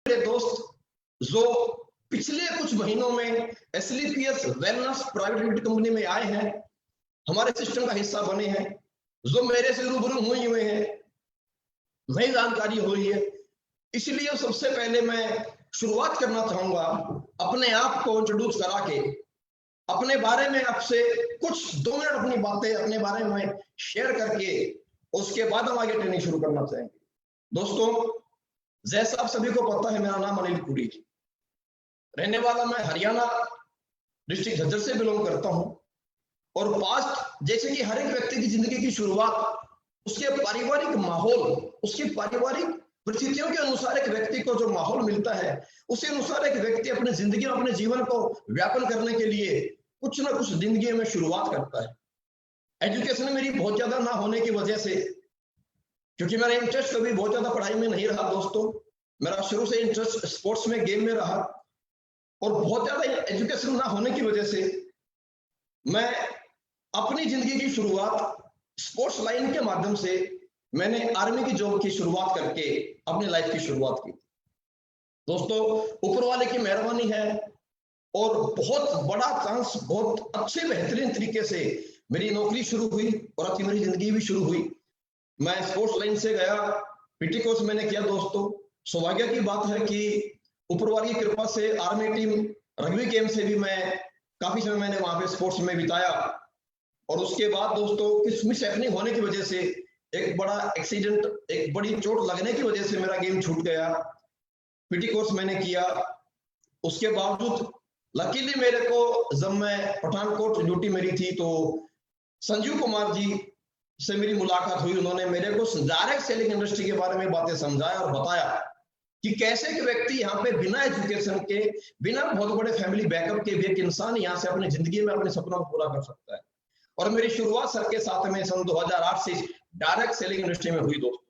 मेरे दोस्त जो पिछले कुछ महीनों में एसलीपीएस वेलनेस प्राइवेट लिमिटेड कंपनी में आए हैं, हमारे सिस्टम का हिस्सा बने हैं, जो मेरे से रूबरू हुए हैं, नई जानकारी हो रही है। इसलिए सबसे पहले मैं शुरुआत करना चाहूंगा अपने आप को इंट्रोड्यूस करा के, अपने बारे में आपसे कुछ 2 मिनट अपनी बातें अपने बारे में शेयर करके उसके बाद हम आगे ट्रेनिंग शुरू करना चाहेंगे। दोस्तों, जैसा आप सभी को पता है, मेरा नाम अनिल पुरी, रहने वाला मैं हरियाणा डिस्ट्रिक्ट झज्जर से बिलोंग करता हूं। और पास्ट, जैसे कि हर एक व्यक्ति की जिंदगी की शुरुआत उसके पारिवारिक माहौल, उसकी पारिवारिक परिस्थितियों के अनुसार एक व्यक्ति को जो माहौल मिलता है, उसी अनुसार एक व्यक्ति अपनी जिंदगी और अपने जीवन को व्यापन करने के लिए कुछ ना कुछ जिंदगी में शुरुआत करता है। एजुकेशन मेरी बहुत ज्यादा ना होने की वजह से, क्योंकि मेरा इंटरेस्ट कभी बहुत ज्यादा पढ़ाई में नहीं रहा दोस्तों, मेरा शुरू से इंटरेस्ट स्पोर्ट्स में, गेम में रहा, और बहुत ज्यादा एजुकेशन ना होने की वजह से मैं अपनी जिंदगी की शुरुआत स्पोर्ट्स लाइन के माध्यम से मैंने आर्मी की जॉब की शुरुआत करके अपनी लाइफ की शुरुआत की। दोस्तों, ऊपर वाले की मेहरबानी है और बहुत बड़ा चांस, बहुत अच्छे बेहतरीन तरीके से मेरी नौकरी शुरू हुई और अच्छी मेरी जिंदगी भी शुरू हुई। मैं स्पोर्ट्स लाइन से गया, पीटी कोर्स मैंने किया। दोस्तों, सौभाग्य की बात है कि ऊपर वाली की कृपा से आर्मी टीम रग्बी गेम से भी मैं काफी समय मैंने वहां पे स्पोर्ट्स में बिताया। और उसके बाद दोस्तों, कुछ मिस हैपनिंग होने की वजह से, एक बड़ा एक्सीडेंट, एक बड़ी चोट लगने की वजह से मेरा गेम छूट गया। पीटी कोर्स मैंने किया, उसके बावजूद लकीली मेरे को, जब मैं पठानकोट ड्यूटी मेरी थी, तो संजीव कुमार जी से मेरी मुलाकात हुई। उन्होंने मेरे को डायरेक्ट सेलिंग इंडस्ट्री के बारे में बातें समझाया और बताया कि कैसे एक व्यक्ति यहाँ पे बिना एजुकेशन के, बिना बहुत बड़े फैमिली बैकअप के भी एक इंसान यहाँ से अपनी जिंदगी में अपने सपनों को पूरा कर सकता है। और मेरी शुरुआत सर के साथ में सन 2008 से डायरेक्ट सेलिंग इंडस्ट्री में हुई। दोस्तों,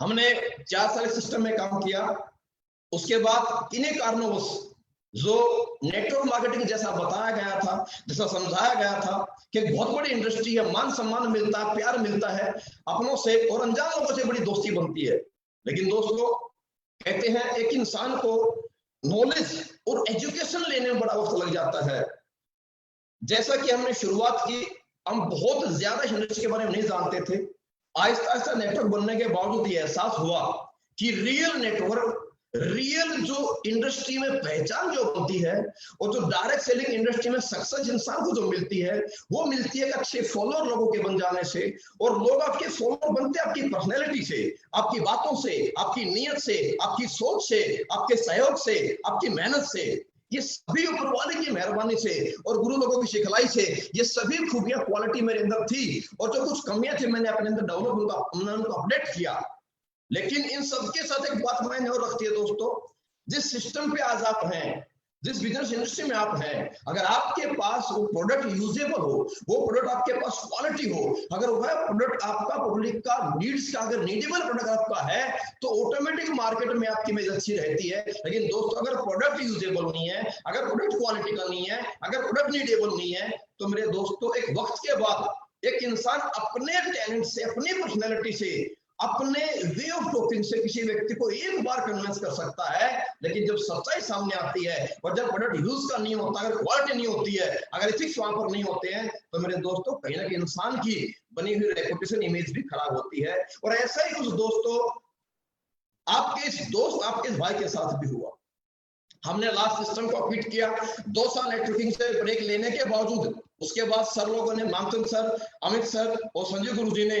हमने 4 साल सिस्टम में काम किया। उसके बाद इन्हीं कारणों जो नेटवर्क मार्केटिंग जैसा बताया गया था, जैसा समझाया गया था कि एक बहुत बड़ी इंडस्ट्री है, मान सम्मान मिलता है, प्यार मिलता है अपनों से, और अनजान लोगों से बड़ी दोस्ती बनती है। लेकिन दोस्तों, कहते हैं एक इंसान को नॉलेज और एजुकेशन लेने में बड़ा वक्त लग जाता है। जैसा कि हमने शुरुआत की, हम बहुत ज्यादा इंडस्ट्री के बारे में नहीं जानते थे। आहिस्ता आहिस्ता नेटवर्क बनने के बावजूद ये एहसास हुआ कि रियल नेटवर्क, रियल जो इंडस्ट्री में पहचान जो बनती है, और जो डायरेक्ट सेलिंग इंडस्ट्री में सक्सेस इंसान को जो मिलती है, वो मिलती है अच्छे फॉलोअर लोगों के बन जाने से। और लोग आपके फॉलोअर बनते हैं आपकी पर्सनैलिटी से, आपकी बातों से, आपकी नीयत से, आपकी सोच से, आपके सहयोग से, आपकी मेहनत से। ये सभी ऊपर वाले की मेहरबानी से और गुरु लोगों की सिखलाई से ये सभी खूबियां, क्वालिटी मेरे अंदर थी। और जो कुछ कमियां थी मैंने अपने अंदर डेवलप, उनको अपडेट किया। लेकिन इन सबके साथ एक बात मैंने और रखती है दोस्तों, जिस सिस्टम पे आज आप हैं, जिस बिजनेस इंडस्ट्री में आप हैं, अगर आपके पास वो प्रोडक्ट यूजेबल हो, वो प्रोडक्ट आपके पास क्वालिटी हो, अगर वह प्रोडक्ट आपका पब्लिक का नीड्स का, अगर नीडेबल प्रोडक्ट आपका है, तो ऑटोमेटिक मार्केट में आपकी इमेज अच्छी रहती है। लेकिन दोस्तों, अगर प्रोडक्ट यूजेबल नहीं है, अगर प्रोडक्ट क्वालिटी का नहीं है, अगर प्रोडक्ट नीडेबल नहीं है, तो मेरे दोस्तों एक वक्त के बाद एक इंसान अपने टैलेंट से, अपनी पर्सनैलिटी से, अपने वे ऑफ टॉकिंग से किसी व्यक्ति को एक बार कन्विंस कर सकता है। लेकिन जब सच्चाई सामने आती है और जब प्रोडक्ट यूज का नहीं होता, अगर क्वालिटी नहीं होती है, अगर एथिक्स वहां पर नहीं होते हैं, तो मेरे दोस्तों कहीं ना कहीं इंसान की बनी हुई रेपुटेशन, इमेज भी खराब होती है। और ऐसा ही कुछ दोस्तों आपके इस दोस्त, आपके इस भाई के साथ भी हुआ। हमने लास्ट सिस्टम को क्विट किया 2 साल नेटवर्किंग से ब्रेक लेने के बावजूद। उसके बाद सर लोगों ने, मामचंद सर, अमित सर और संजय गुरु जी ने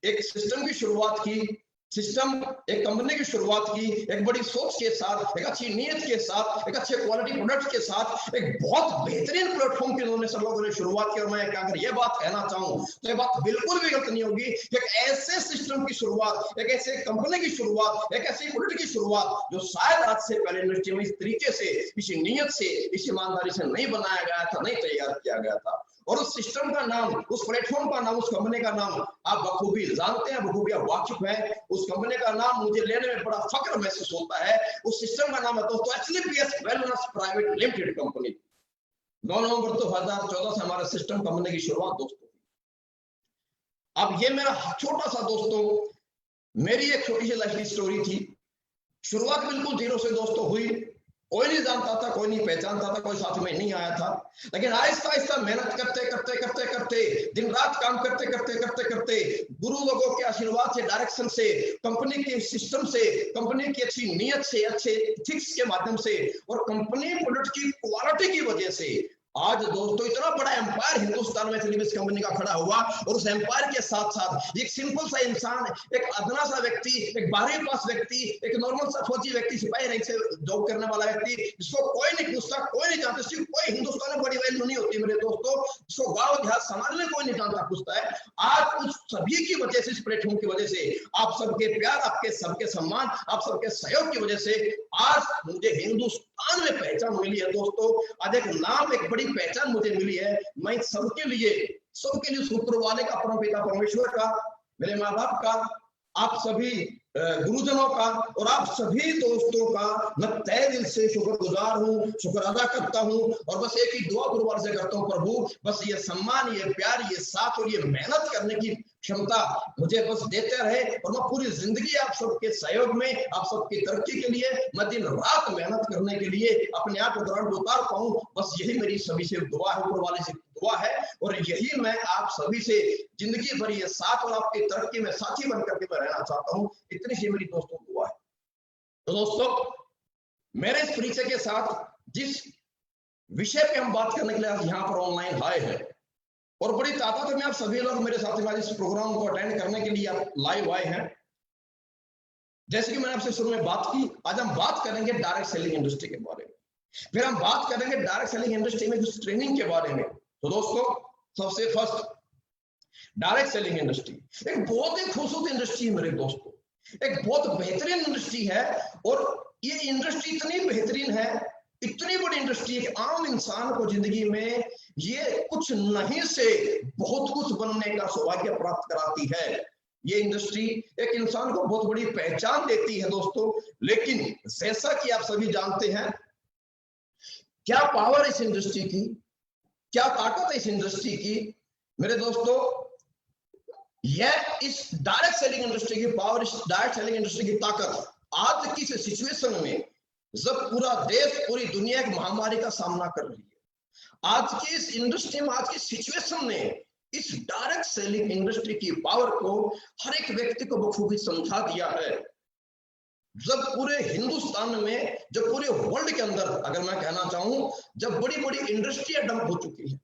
एक सिस्टम की शुरुआत की, सिस्टम एक कंपनी की शुरुआत की, एक बड़ी सोच के साथ, एक अच्छी नीयत के साथ, एक अच्छे क्वालिटी प्रोडक्ट के साथ, एक बहुत बेहतरीन प्लेटफॉर्म की उन्होंने सब लोगों ने शुरुआत की। और मैं अगर ये बात कहना चाहूं तो ये बात बिल्कुल भी गलत नहीं होगी। एक ऐसे सिस्टम की शुरुआत, एक ऐसे कंपनी की शुरुआत, एक ऐसी प्रोडक्ट की शुरुआत जो शायद आज से पहले इंडस्ट्री में इस तरीके से, इसी नीयत से, इसी ईमानदारी से नहीं बनाया गया था, नहीं तैयार किया गया था। और उस सिस्टम का नाम, उस प्लेटफॉर्म का नाम, उस कंपनी का नाम आप बखूबी जानते हैं, बखूबी वाकिफ हैं। उस कंपनी का नाम मुझे लेने में बड़ा फक्र महसूस होता है। उस सिस्टम का नाम है दोस्तों एसलीपीएस वेलनेस प्राइवेट लिमिटेड कंपनी। 9 नवंबर 2014 से हमारा सिस्टम कंपनी की शुरुआत दोस्तों। अब ये मेरा छोटा सा दोस्तों, मेरी एक छोटी सी लाइफ की स्टोरी थी। शुरुआत बिल्कुल जीरो से दोस्तों हुई। कोई नहीं जानता था, कोई नहीं पहचानता था, कोई साथ में नहीं आया था। लेकिन आहिस्ता आहिस्ता मेहनत करते करते करते करते, दिन रात काम करते करते करते करते, गुरु लोगों के आशीर्वाद से, डायरेक्शन से, कंपनी के सिस्टम से, कंपनी की अच्छी नीयत से, अच्छे एथिक्स के माध्यम से और कंपनी प्रोडक्ट की क्वालिटी की वजह से आज दोस्तों इतना बड़ा एम्पायर हिंदुस्तान में एसलीपीएस कंपनी का खड़ा हुआ। और उस एम्पायर के साथ साथ एक सिंपल सा इंसान, एक अदना सा व्यक्ति, एक 12वीं पास व्यक्ति, एक नॉर्मल सा फौजी व्यक्ति, सिपाही रैंक से जॉब करने वाला व्यक्ति, जिसको कोई नहीं पूछता, कोई नहीं जानता, सिर्फ कोई हिंदुस्तान में बड़ी वैल्यू नहीं होती मेरे दोस्तों, जिसको गाँव देहात समाज में कोई नहीं जानता पूछता है। आज उस सभी की वजह से, इस प्लेटफॉर्म की वजह से, आप सबके प्यार, आपके सबके सम्मान, आप सबके सहयोग की वजह से आज मुझे हिंदुस्तान में पहचान मिली है दोस्तों। आज एक नाम, एक बड़ी पहचान मुझे मिली है। मैं सबके लिए ऊपर वाले का, परमपिता परमेश्वर का, मेरे माँ बाप का, आप सभी गुरुजनों का और आप सभी दोस्तों का मैं तहे दिल से शुक्रगुजार हूँ, शुक्र अदा करता हूँ। और बस एक ही दुआ गुरुवार से करता हूँ, प्रभु बस ये सम्मान, ये प्यार, ये साथ और ये मेहनत करने की क्षमता मुझे बस देते रहे और मैं पूरी जिंदगी आप सबके सहयोग में, आप सबकी तरक्की के लिए मैं दिन रात मेहनत करने के लिए अपने आप को ग्राउंड उतार पाऊं। बस यही मेरी सभी से दुआ है, ऊपर वाले से दुआ है और यही मैं आप सभी से जिंदगी भर ये साथ और आपकी तरक्की में साथी बन करके मैं रहना चाहता हूँ। इतनी सी मेरी दोस्तों दुआ है। तो दोस्तों, मेरे इस परिचय के साथ जिस विषय पे हम बात करने के लिए आज यहाँ पर ऑनलाइन आए हैं और बड़ी ताकत में आप सभी लोग मेरे साथ में इस प्रोग्राम को अटेंड करने के लिए आप लाइव आए हैं। जैसे कि मैंने आपसे शुरू में बात की, आज हम बात करेंगे डायरेक्ट सेलिंग इंडस्ट्री के बारे में, फिर हम बात करेंगे डायरेक्ट सेलिंग इंडस्ट्री में कुछ ट्रेनिंग के बारे में। तो दोस्तों, सबसे फर्स्ट डायरेक्ट सेलिंग इंडस्ट्री एक बहुत ही खूबसूरत इंडस्ट्री है मेरे दोस्तों, एक बहुत बेहतरीन इंडस्ट्री है। और ये इंडस्ट्री इतनी बेहतरीन है, इतनी बड़ी इंडस्ट्री है कि आम इंसान को जिंदगी में ये कुछ नहीं से बहुत कुछ बनने का सौभाग्य प्राप्त कराती है। ये इंडस्ट्री एक इंसान को बहुत बड़ी पहचान देती है दोस्तों। लेकिन जैसा कि आप सभी जानते हैं, क्या पावर इस इंडस्ट्री की, क्या ताकत है इस इंडस्ट्री की मेरे दोस्तों, यह इस डायरेक्ट सेलिंग इंडस्ट्री की पावर, इस डायरेक्ट सेलिंग इंडस्ट्री की ताकत आज की सिचुएशन में जब पूरा देश, पूरी दुनिया एक महामारी का सामना कर रही है, आज की इस इंडस्ट्री में, आज की सिचुएशन में इस डायरेक्ट सेलिंग इंडस्ट्री की पावर को हर एक व्यक्ति को बखूबी समझा दिया है। जब पूरे हिंदुस्तान में, जब पूरे वर्ल्ड के अंदर अगर मैं कहना चाहूं, जब बड़ी बड़ी इंडस्ट्रियां डंप हो चुकी है,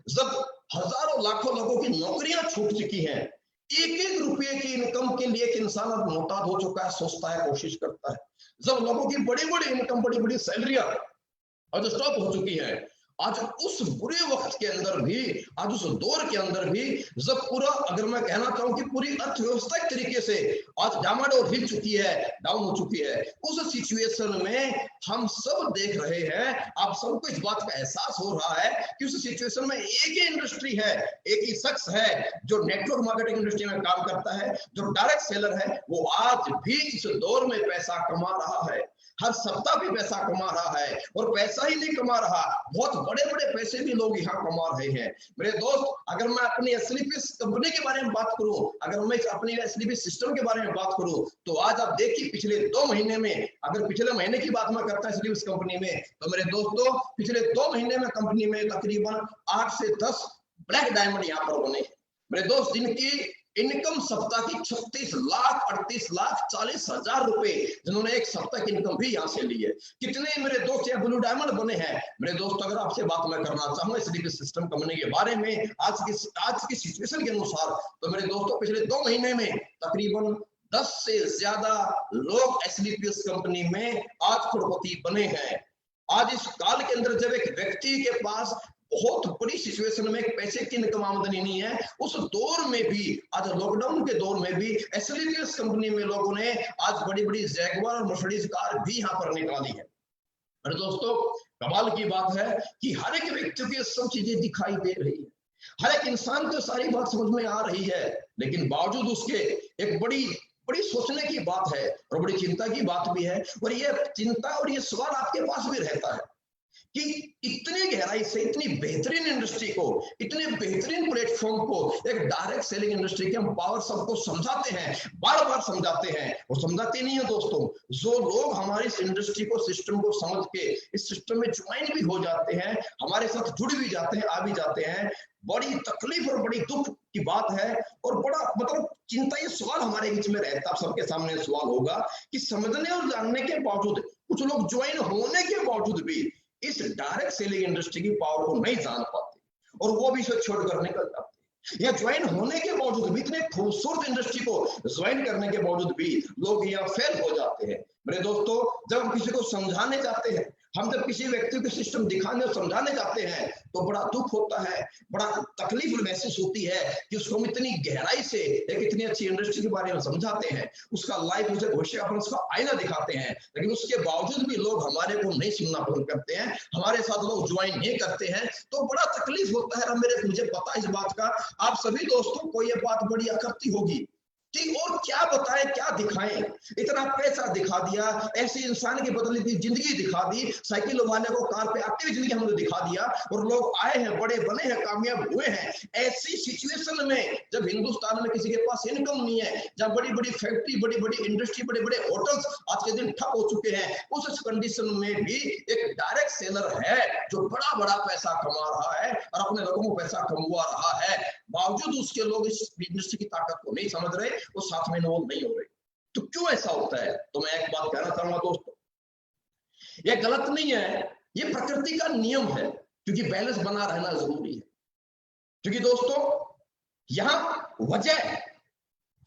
जब हजारों लाखों लोगों की नौकरियां छूट चुकी हैं, एक एक रुपये की इनकम के लिए एक इंसान अब मोहताज हो चुका है, सोचता है, कोशिश करता है। जब लोगों की बड़ी बड़ी इनकम, बड़ी बड़ी सैलरियां आज स्टॉप हो चुकी है, आज उस बुरे वक्त के अंदर भी, आज उस दौर के अंदर भी, जब पूरा, अगर मैं कहना चाहूं कि पूरी अर्थव्यवस्था एक तरीके से आज डामाडोल हिल चुकी है, डाउन हो चुकी है, उस सिचुएशन में हम सब देख रहे हैं, आप सबको इस बात का एहसास हो रहा है कि उस सिचुएशन में एक ही इंडस्ट्री है, एक ही शख्स है जो नेटवर्क मार्केटिंग इंडस्ट्री में काम करता है, जो डायरेक्ट सेलर है, वो आज भी इस दौर में पैसा कमा रहा है, हर सप्ताह भी पैसा कमा रहा है। और पैसा ही नहीं कमा रहा, बहुत बड़े बड़े पैसे भी लोग यहाँ कमा रहे हैं मेरे दोस्त। अगर मैं अपनी एसलीपीएस कंपनी के बारे में बात करूं, अगर मैं अपनी एसलीपीएस सिस्टम के बारे में बात करूं, तो आज आप देखिए पिछले 2 महीने में, अगर पिछले महीने की बात मैं करता हूं एसलीपीएस कंपनी में, तो मेरे दोस्तों पिछले 2 महीने में कंपनी में तकरीबन 8 से 10 ब्लैक डायमंड यहाँ पर बने मेरे दोस्त, जिनकी इनकम सप्ताह की 36 लाख 38 लाख 40 हजार रुपए, जिन्होंने एक सप्ताह की इनकम भी यहाँ से ली है। कितने मेरे दोस्त यहाँ ब्लू डायमंड बने हैं मेरे दोस्त। अगर आपसे बात मैं करना चाहूँ एसलीपीएस सिस्टम कंपनी के बारे में आज की सिचुएशन के अनुसार, तो मेरे दोस्तों पिछले 2 महीने में तकरीबन 10 से ज्यादा लोग एसलीपीएस कंपनी में आज करोड़पति बने हैं। आज इस काल के अंदर जब एक व्यक्ति के पास बहुत बड़ी सिचुएशन में एक पैसे की इनकम आमदनी नहीं है, उस दौर में भी, आज लॉकडाउन के दौर में भी एसलीपीएस कंपनी में लोगों ने आज बड़ी बड़ी जैगुआर और मर्सिडीज कार भी यहाँ पर निकाली है। अरे दोस्तों, कमाल की बात है कि हर एक व्यक्ति को सब चीजें दिखाई दे रही है, हर एक इंसान को सारी बात समझ में आ रही है, लेकिन बावजूद उसके एक बड़ी सोचने की बात है और बड़ी चिंता की बात भी है। और ये चिंता और ये सवाल आपके पास भी रहता है कि इतनी गहराई से इतनी बेहतरीन इंडस्ट्री को, इतने बेहतरीन प्लेटफॉर्म को, एक डायरेक्ट सेलिंग इंडस्ट्री के हम पावर सबको समझाते हैं, बार बार समझाते हैं, और समझाते नहीं है दोस्तों। जो लोग हमारी इस इंडस्ट्री को, सिस्टम को समझ के इस सिस्टम में ज्वाइन भी हो जाते हैं, हमारे साथ जुड़ भी जाते हैं, आ भी जाते हैं, बड़ी तकलीफ और बड़ी दुख की बात है, और बड़ा मतलब चिंता, ये सवाल हमारे बीच में रहता है, सबके सामने सवाल होगा कि समझने और जानने के बावजूद कुछ लोग ज्वाइन होने के बावजूद भी इस डायरेक्ट सेलिंग इंडस्ट्री की पावर को नहीं जान पाते, और वो भी इसे छोड़कर निकल जाते हैं। या ज्वाइन होने के बावजूद भी, इतने खूबसूरत इंडस्ट्री को ज्वाइन करने के बावजूद भी लोग यहाँ फेल हो जाते हैं। मेरे दोस्तों, जब हम किसी को समझाने जाते हैं, हम जब किसी व्यक्ति को सिस्टम दिखाने और समझाने जाते हैं, तो बड़ा दुख होता है, बड़ा तकलीफ महसूस होती है कि उसको हम इतनी गहराई से एक इतनी अच्छी इंडस्ट्री के बारे में समझाते हैं, उसका लाइफ, उसे भविष्य का उसका आईना दिखाते हैं, लेकिन उसके बावजूद भी लोग हमारे को नहीं सुनना पसंद करते हैं, हमारे साथ लोग ज्वाइन नहीं करते हैं, तो बड़ा तकलीफ होता है। मुझे पता है इस बात का, आप सभी दोस्तों को ये बात बड़ी आकर्षती होगी कि और क्या बताएं, क्या दिखाएं, इतना पैसा दिखा दिया, ऐसे इंसान की बदली हुई जिंदगी दिखा दी, साइकिल वाले को कार पे आती हुई जिंदगी हमने दिखा दिया, और लोग आए हैं, बड़े बने हैं, कामयाब हुए हैं। ऐसी सिचुएशन में जब हिंदुस्तान में किसी के पास इनकम नहीं है, जब बड़ी बड़ी फैक्ट्री, बड़ी बड़ी इंडस्ट्री, बड़े बड़े होटल्स आज के दिन ठप हो चुके हैं, उस कंडीशन में भी एक डायरेक्ट सेलर है जो बड़ा बड़ा पैसा कमा रहा है और अपने लोगों को पैसा कमवा रहा है, बावजूद उसके लोग इस इंडस्ट्री की ताकत को नहीं समझ रहे, वो साथ में इन्वॉल्व नहीं हो रहे। तो क्यों ऐसा होता है? तो मैं एक बात कहना चाहूंगा दोस्तों, ये गलत नहीं है, ये प्रकृति का नियम है, क्योंकि बैलेंस बना रहना जरूरी है। क्योंकि दोस्तों, यहां वजह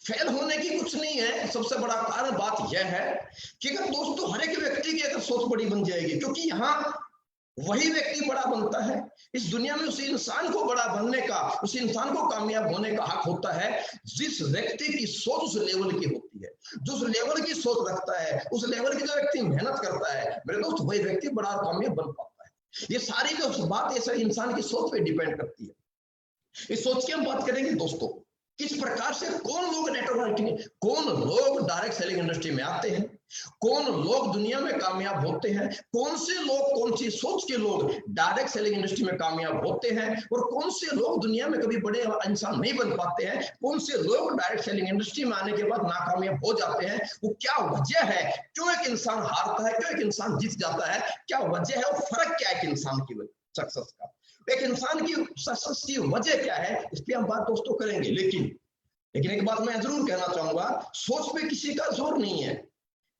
फेल होने की कुछ नहीं है, सबसे बड़ा कारण बात यह है कि अगर दोस्तों हर एक व्यक्ति की अगर सोच बड़ी बन जाएगी, क्योंकि यहां वही व्यक्ति बड़ा बनता है, इस दुनिया में उस इंसान को बड़ा बनने का, उस इंसान को कामयाब होने का हक होता है जिस व्यक्ति की सोच उस लेवल की होती है, जो उस लेवल की सोच रखता है, उस लेवल की जो व्यक्ति मेहनत करता है, मेरे दोस्त, वही व्यक्ति बड़ा कामयाब बन पाता है। ये सारी जो बात ऐसा इंसान की सोच पे डिपेंड करती है। इस सोच की हम बात करेंगे दोस्तों, किस प्रकार से कौन लोग नेटवर्क मार्केटिंग, कौन लोग डायरेक्ट सेलिंग इंडस्ट्री में आते हैं, कौन लोग दुनिया में कामयाब होते हैं, कौन से लोग, कौन सी सोच के लोग डायरेक्ट सेलिंग इंडस्ट्री में कामयाब होते हैं, और कौन से लोग दुनिया में कभी बड़े इंसान नहीं बन पाते हैं, कौन से लोग डायरेक्ट सेलिंग इंडस्ट्री में आने के बाद नाकामयाब हो जाते हैं, वो क्या वजह है, क्यों एक इंसान हारता है, क्यों एक इंसान जीत जाता है, क्या वजह है, और फर्क क्या है एक इंसान की सक्सेस का, एक इंसान की सक्सेस की वजह क्या है, इस पे हम बात दोस्तों करेंगे। लेकिन एक बात मैं जरूर कहना चाहूंगा, सोच पे किसी का जोर नहीं है,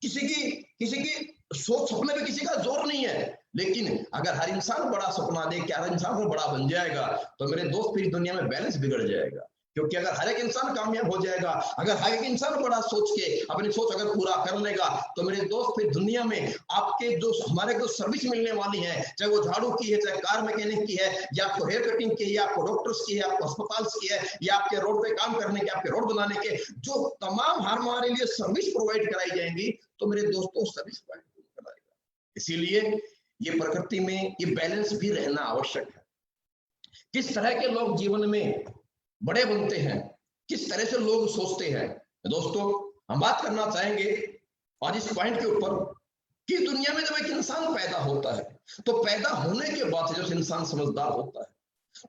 किसी की सोच, सपने पे किसी का जोर नहीं है, लेकिन अगर हर इंसान बड़ा सपना दे कि हर इंसान को बड़ा बन जाएगा, तो मेरे दोस्त फिर दुनिया में बैलेंस बिगड़ जाएगा। क्योंकि अगर हर एक इंसान कामयाब हो जाएगा, अगर हर एक इंसान बड़ा सोच के अपनी सोच अगर पूरा कर लेगा, तो मेरे दोस्त फिर दुनिया में आपके जो हमारे को सर्विस मिलने वाली है, चाहे वो झाड़ू की है, चाहे कार मैकेनिक की है, या आपको हेयर कटिंग की है, या आपको डॉक्टर्स की है, आपको अस्पताल की है, या आपके रोड पे काम करने के, आपके रोड बनाने के, जो तमाम हमारे लिए सर्विस प्रोवाइड कराई जाएंगी, तो मेरे दोस्तों सर्विस प्रोवाइड कराएगा। इसीलिए ये प्रकृति में ये बैलेंस भी रहना आवश्यक है। किस तरह के लोग जीवन में बड़े बनते हैं, किस तरह से लोग सोचते हैं, दोस्तों हम बात करना चाहेंगे आज इस पॉइंट के ऊपर कि दुनिया में जब एक इंसान पैदा होता है, तो पैदा होने के बाद से जब इंसान समझदार होता है,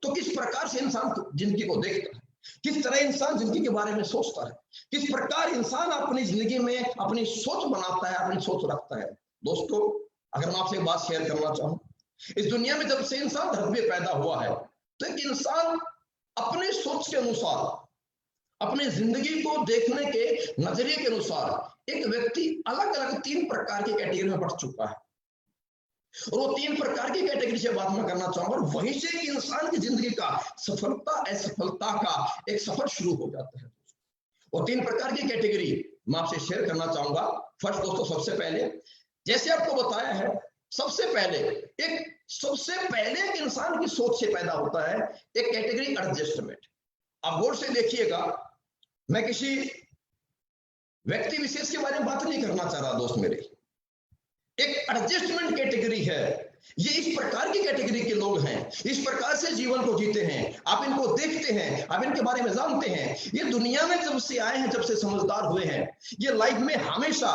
तो किस प्रकार से इंसान जिंदगी को देखता है, किस तरह इंसान जिंदगी के बारे में सोचता है, किस प्रकार इंसान अपनी जिंदगी में अपनी सोच बनाता है, अपनी सोच रखता है। दोस्तों, अगर मैं आपसे बात शेयर करना चाहूं, इस दुनिया में जब से इंसान धरती पे पैदा हुआ है, तो एक इंसान अपने सोच के अनुसार, अपने जिंदगी को देखने के नजरिए के अनुसार एक व्यक्ति अलग अलग 3 प्रकार की कैटेगरी में बढ़ चुका है, और वो 3 प्रकार की कैटेगरी से बात मैं करना चाहूंगा, और वहीं से इंसान की जिंदगी का सफलता असफलता का एक सफर शुरू हो जाता है। और 3 प्रकार की कैटेगरी मैं आपसे शेयर करना चाहूंगा। फर्स्ट दोस्तों, सबसे पहले जैसे आपको बताया है, सबसे पहले एक इंसान की सोच से पैदा होता है एक कैटेगरी एडजस्टमेंट। आप गौर से देखिएगा, मैं किसी व्यक्ति विशेष के बारे में बात नहीं करना चाह रहा दोस्त मेरे, एक एडजस्टमेंट कैटेगरी है। ये इस प्रकार की कैटेगरी के लोग हैं, इस प्रकार से जीवन को जीते हैं, आप इनको देखते हैं, आप इनके बारे में जानते हैं, ये दुनिया में जब से आए हैं, जब से समझदार हुए हैं, ये लाइफ में हमेशा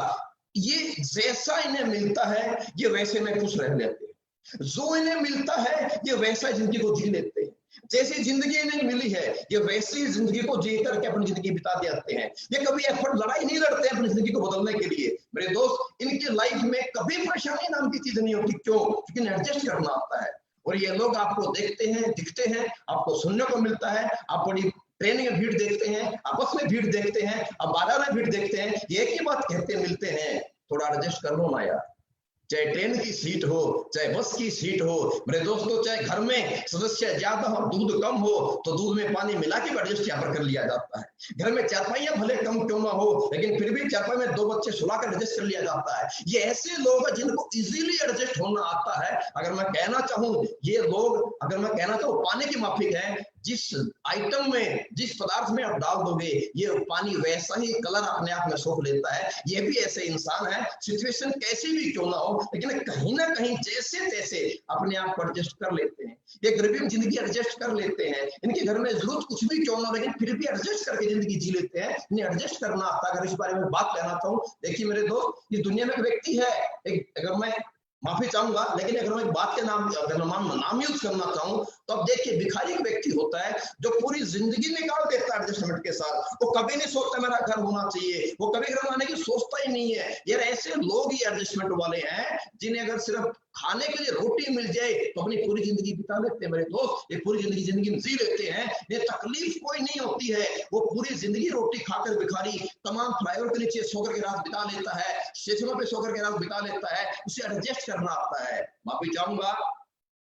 ये जैसा इन्हें मिलता है ये वैसे में खुश रह लेते हैं। जो इन्हें मिलता है ये वैसा जिंदगी को जी लेते हैं, जैसी जिंदगी इन्हें मिली है ये वैसी जिंदगी को जी करके अपनी जिंदगी बिता देते हैं। ये कभी एफर्ट लड़ाई नहीं लड़ते अपनी जिंदगी को बदलने के लिए। मेरे दोस्त, इनकी लाइफ में कभी परेशानी नाम की चीज नहीं होती। क्यों? क्योंकि इन्हें एडजस्ट करना आता है। और ये लोग आपको देखते हैं, दिखते हैं, आपको सुनने को मिलता है, आप बड़ी ट्रेन में भीड़ देखते हैं, आपस में भीड़ देखते हैं, आप बाजार में भीड़ देखते हैं, ये एक ही बात कहते मिलते हैं, थोड़ा एडजस्ट कर लो ना यार। चाहे ट्रेन की सीट हो, चाहे बस की सीट हो, मेरे दोस्तों, चाहे घर में सदस्य ज्यादा हो, दूध कम हो, तो दूध में पानी मिला के एडजस्ट यहाँ पर कर लिया जाता है। घर में चारपाइयां भले कम क्यों ना हो, लेकिन फिर भी चारपाई में 2 बच्चे सुलाकर एडजस्ट कर लिया जाता है। ये ऐसे लोग हैं जिनको इजीली एडजस्ट होना आता है। अगर मैं कहना चाहूँ, ये लोग, अगर मैं कहना चाहूँ, पानी की माफिक है। जिस आइटम में, जिस पदार्थ में आप डाल दोगे, ये पानी वैसा ही कलर अपने आप में सोख लेता है। ये भी ऐसे इंसान है, सिचुएशन कैसी भी क्यों ना हो, लेकिन कहीं ना कहीं जैसे तैसे अपने आप को एडजस्ट कर लेते हैं। ये गरीबी में जिंदगी एडजस्ट कर लेते हैं। इनके घर में जरूरत कुछ भी क्यों ना हो, लेकिन फिर भी एडजस्ट करके जिंदगी जी लेते हैं। इन्हें एडजस्ट करना आता है। अगर इस बारे में बात कहना चाहूँ, देखिए मेरे दोस्त, ये दुनिया में एक व्यक्ति है, अगर मैं माफी चाहूंगा, लेकिन अगर मैं बात के नाम यूज करना चाहूँ, तो अब देखिए, भिखारी एक व्यक्ति होता है जो पूरी जिंदगी निकाल देता है एडजस्टमेंट के साथ। वो कभी नहीं सोचता मेरा घर होना चाहिए, वो कभी घर बनाने की सोचता ही नहीं है। यार ऐसे लोग ही एडजस्टमेंट वाले हैं, जिन्हें अगर सिर्फ खाने के लिए रोटी मिल जाए तो अपनी पूरी जिंदगी बिता लेते हैं। मेरे दोस्त, ये पूरी जिंदगी में जी लेते हैं, ये तकलीफ कोई नहीं होती है। वो पूरी जिंदगी रोटी खाकर भिखारी तमाम फ्लाईओवर के नीचे सोकर के रात बिता लेता है, स्टेशनों पे सोकर के रात बिता लेता है, उसे एडजस्ट करना आता है। माफी चाहूंगा,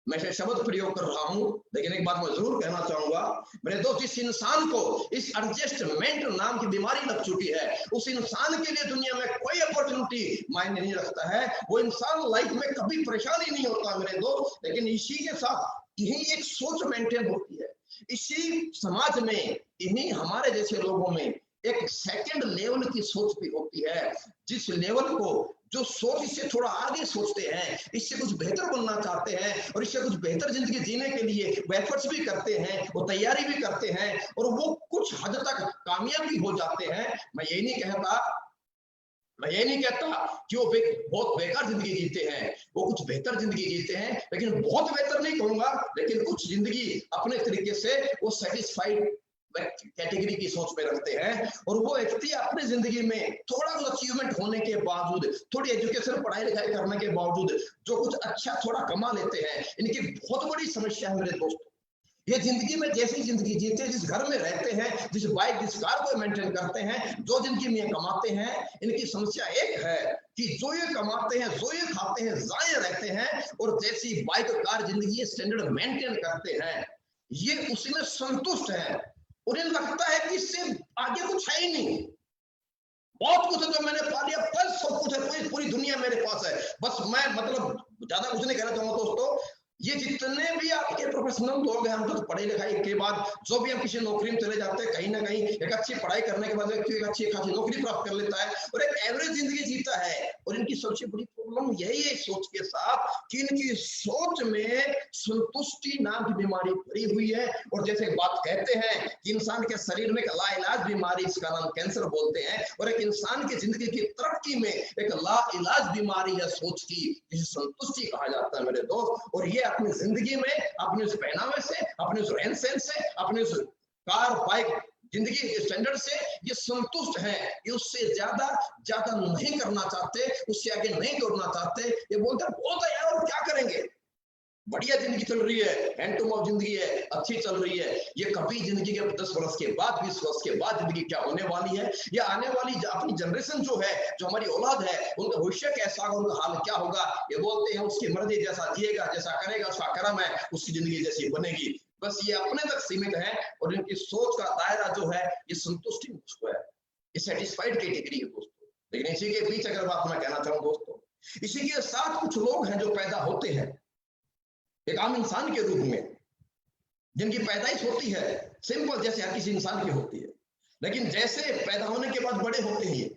मैं शब्द प्रयोग कर रहा हूं, लेकिन एक बात मैं जरूर कहना चाहूंगा, मेरे दोस्त, जिस इंसान को इस एडजस्टमेंट नाम की बीमारी लग चुकी है, उस इंसान के लिए दुनिया में कोई अपॉर्चुनिटी मायने नहीं रखता है। वो इंसान लाइफ में कभी परेशानी नहीं होता मेरे दोस्त। लेकिन इसी के साथ यही एक सोच मेंटेन होती है, इसी समाज में, इन्हीं हमारे जैसे लोगों में एक सेकंड लेवल की सोच भी होती है, जिस लेवल को, जो सोच इससे थोड़ा आगे सोचते हैं, इससे कुछ बेहतर बनना चाहते हैं, और इससे कुछ बेहतर जिंदगी जीने के लिए वो एफर्ट्स भी करते हैं, वो तैयारी भी करते हैं, और वो कुछ हद तक कामयाब भी हो जाते हैं। मैं यही नहीं कहता कि वो बहुत बेकार जिंदगी जीते हैं, वो कुछ बेहतर जिंदगी जीते हैं, लेकिन बहुत बेहतर नहीं कहूंगा, लेकिन कुछ जिंदगी अपने तरीके से वो सेटिस्फाइड कैटेगरी की सोच में रखते हैं। और वो व्यक्ति अपनी जिंदगी में थोड़ा कुछ अचीवमेंट होने के बावजूद, थोड़ी एजुकेशन, पढ़ाई लिखाई करने के बावजूद जो कुछ अच्छा थोड़ा कमा लेते हैं, इनकी बहुत बड़ी समस्या है मेरे दोस्तों। ये जिंदगी में जैसी जिंदगी जीते हैं, जिस घर में रहते हैं, जिस बाइक, जिस कार को मेंटेन करते हैं, जो जिंदगी में कमाते हैं, इनकी समस्या एक है कि जो ये कमाते हैं, जो ये खाते हैं, जाए रहते हैं, और जैसी बाइक, कार, जिंदगी स्टैंडर्ड मेंटेन करते हैं, ये उसी में संतुष्ट है। उन्हें लगता है कि इससे आगे कुछ है ही नहीं, बहुत कुछ है जो मैंने पा लिया, बस सब कुछ है, पूरी दुनिया मेरे पास है, बस मैं, मतलब ज्यादा कुछ नहीं कहना चाहूंगा दोस्तों। ये जितने भी आपके प्रोफेशनल लोग हैं, हम तो पढ़ाई लिखाई के बाद जो भी हम किसी नौकरी में चले जाते हैं, कहीं ना कहीं एक अच्छी पढ़ाई करने के बाद व्यक्ति एक अच्छी खासी नौकरी प्राप्त कर लेता है और एक एवरेज जिंदगी जीता है। और इनकी सबसे बड़ी प्रॉब्लम यही है सोच के साथ, कि इनकी सोच में संतुष्टि नाम की बीमारी भरी हुई है। और जैसे बात कहते हैं कि इंसान के शरीर में एक लाइलाज बीमारी, इसका नाम कैंसर बोलते हैं, और एक इंसान की जिंदगी की तरक्की में एक लाइलाज बीमारी है सोच की, जिसे संतुष्टि कहा जाता है मेरे दोस्त। और ये अपनी जिंदगी में, अपने उस पहनावे से, अपने उस रहन सहन से, अपने उस कार, बाइक, जिंदगी के स्टैंडर्ड से ये संतुष्ट है। ये उससे ज्यादा नहीं करना चाहते, उससे आगे नहीं दौड़ना चाहते। ये बोलते हैं बहुत है यार, और क्या करेंगे, बढ़िया जिंदगी चल रही है, हैंड टू माउथ जिंदगी है, अच्छी चल रही है। ये कभी जिंदगी के 10 वर्ष के बाद, 20 वर्ष के बाद जिंदगी क्या होने वाली है, या आने वाली अपनी जनरेशन जो है, जो हमारी औलाद है, उनका भविष्य कैसा होगा, उनका हाल क्या होगा, ये बोलते हैं उसकी मर्जी, जैसा जिएगा, जैसा करेगा, उसका कर्म है, उसकी जिंदगी जैसी बनेगी। बस ये अपने तक सीमित है, और इनकी सोच का दायरा जो है, ये संतुष्टि मुझको है, ये सेटिस्फाइड कैटेगरी है दोस्तों। लेकिन इसी के बीच अगर बात मैं कहना चाहूँ दोस्तों, इसी के साथ कुछ लोग हैं जो पैदा होते हैं एक आम इंसान के रूप में, जिनकी पैदाइश होती है सिंपल, जैसे हर किसी इंसान की होती है, लेकिन जैसे पैदा होने के बाद बड़े होते हैं,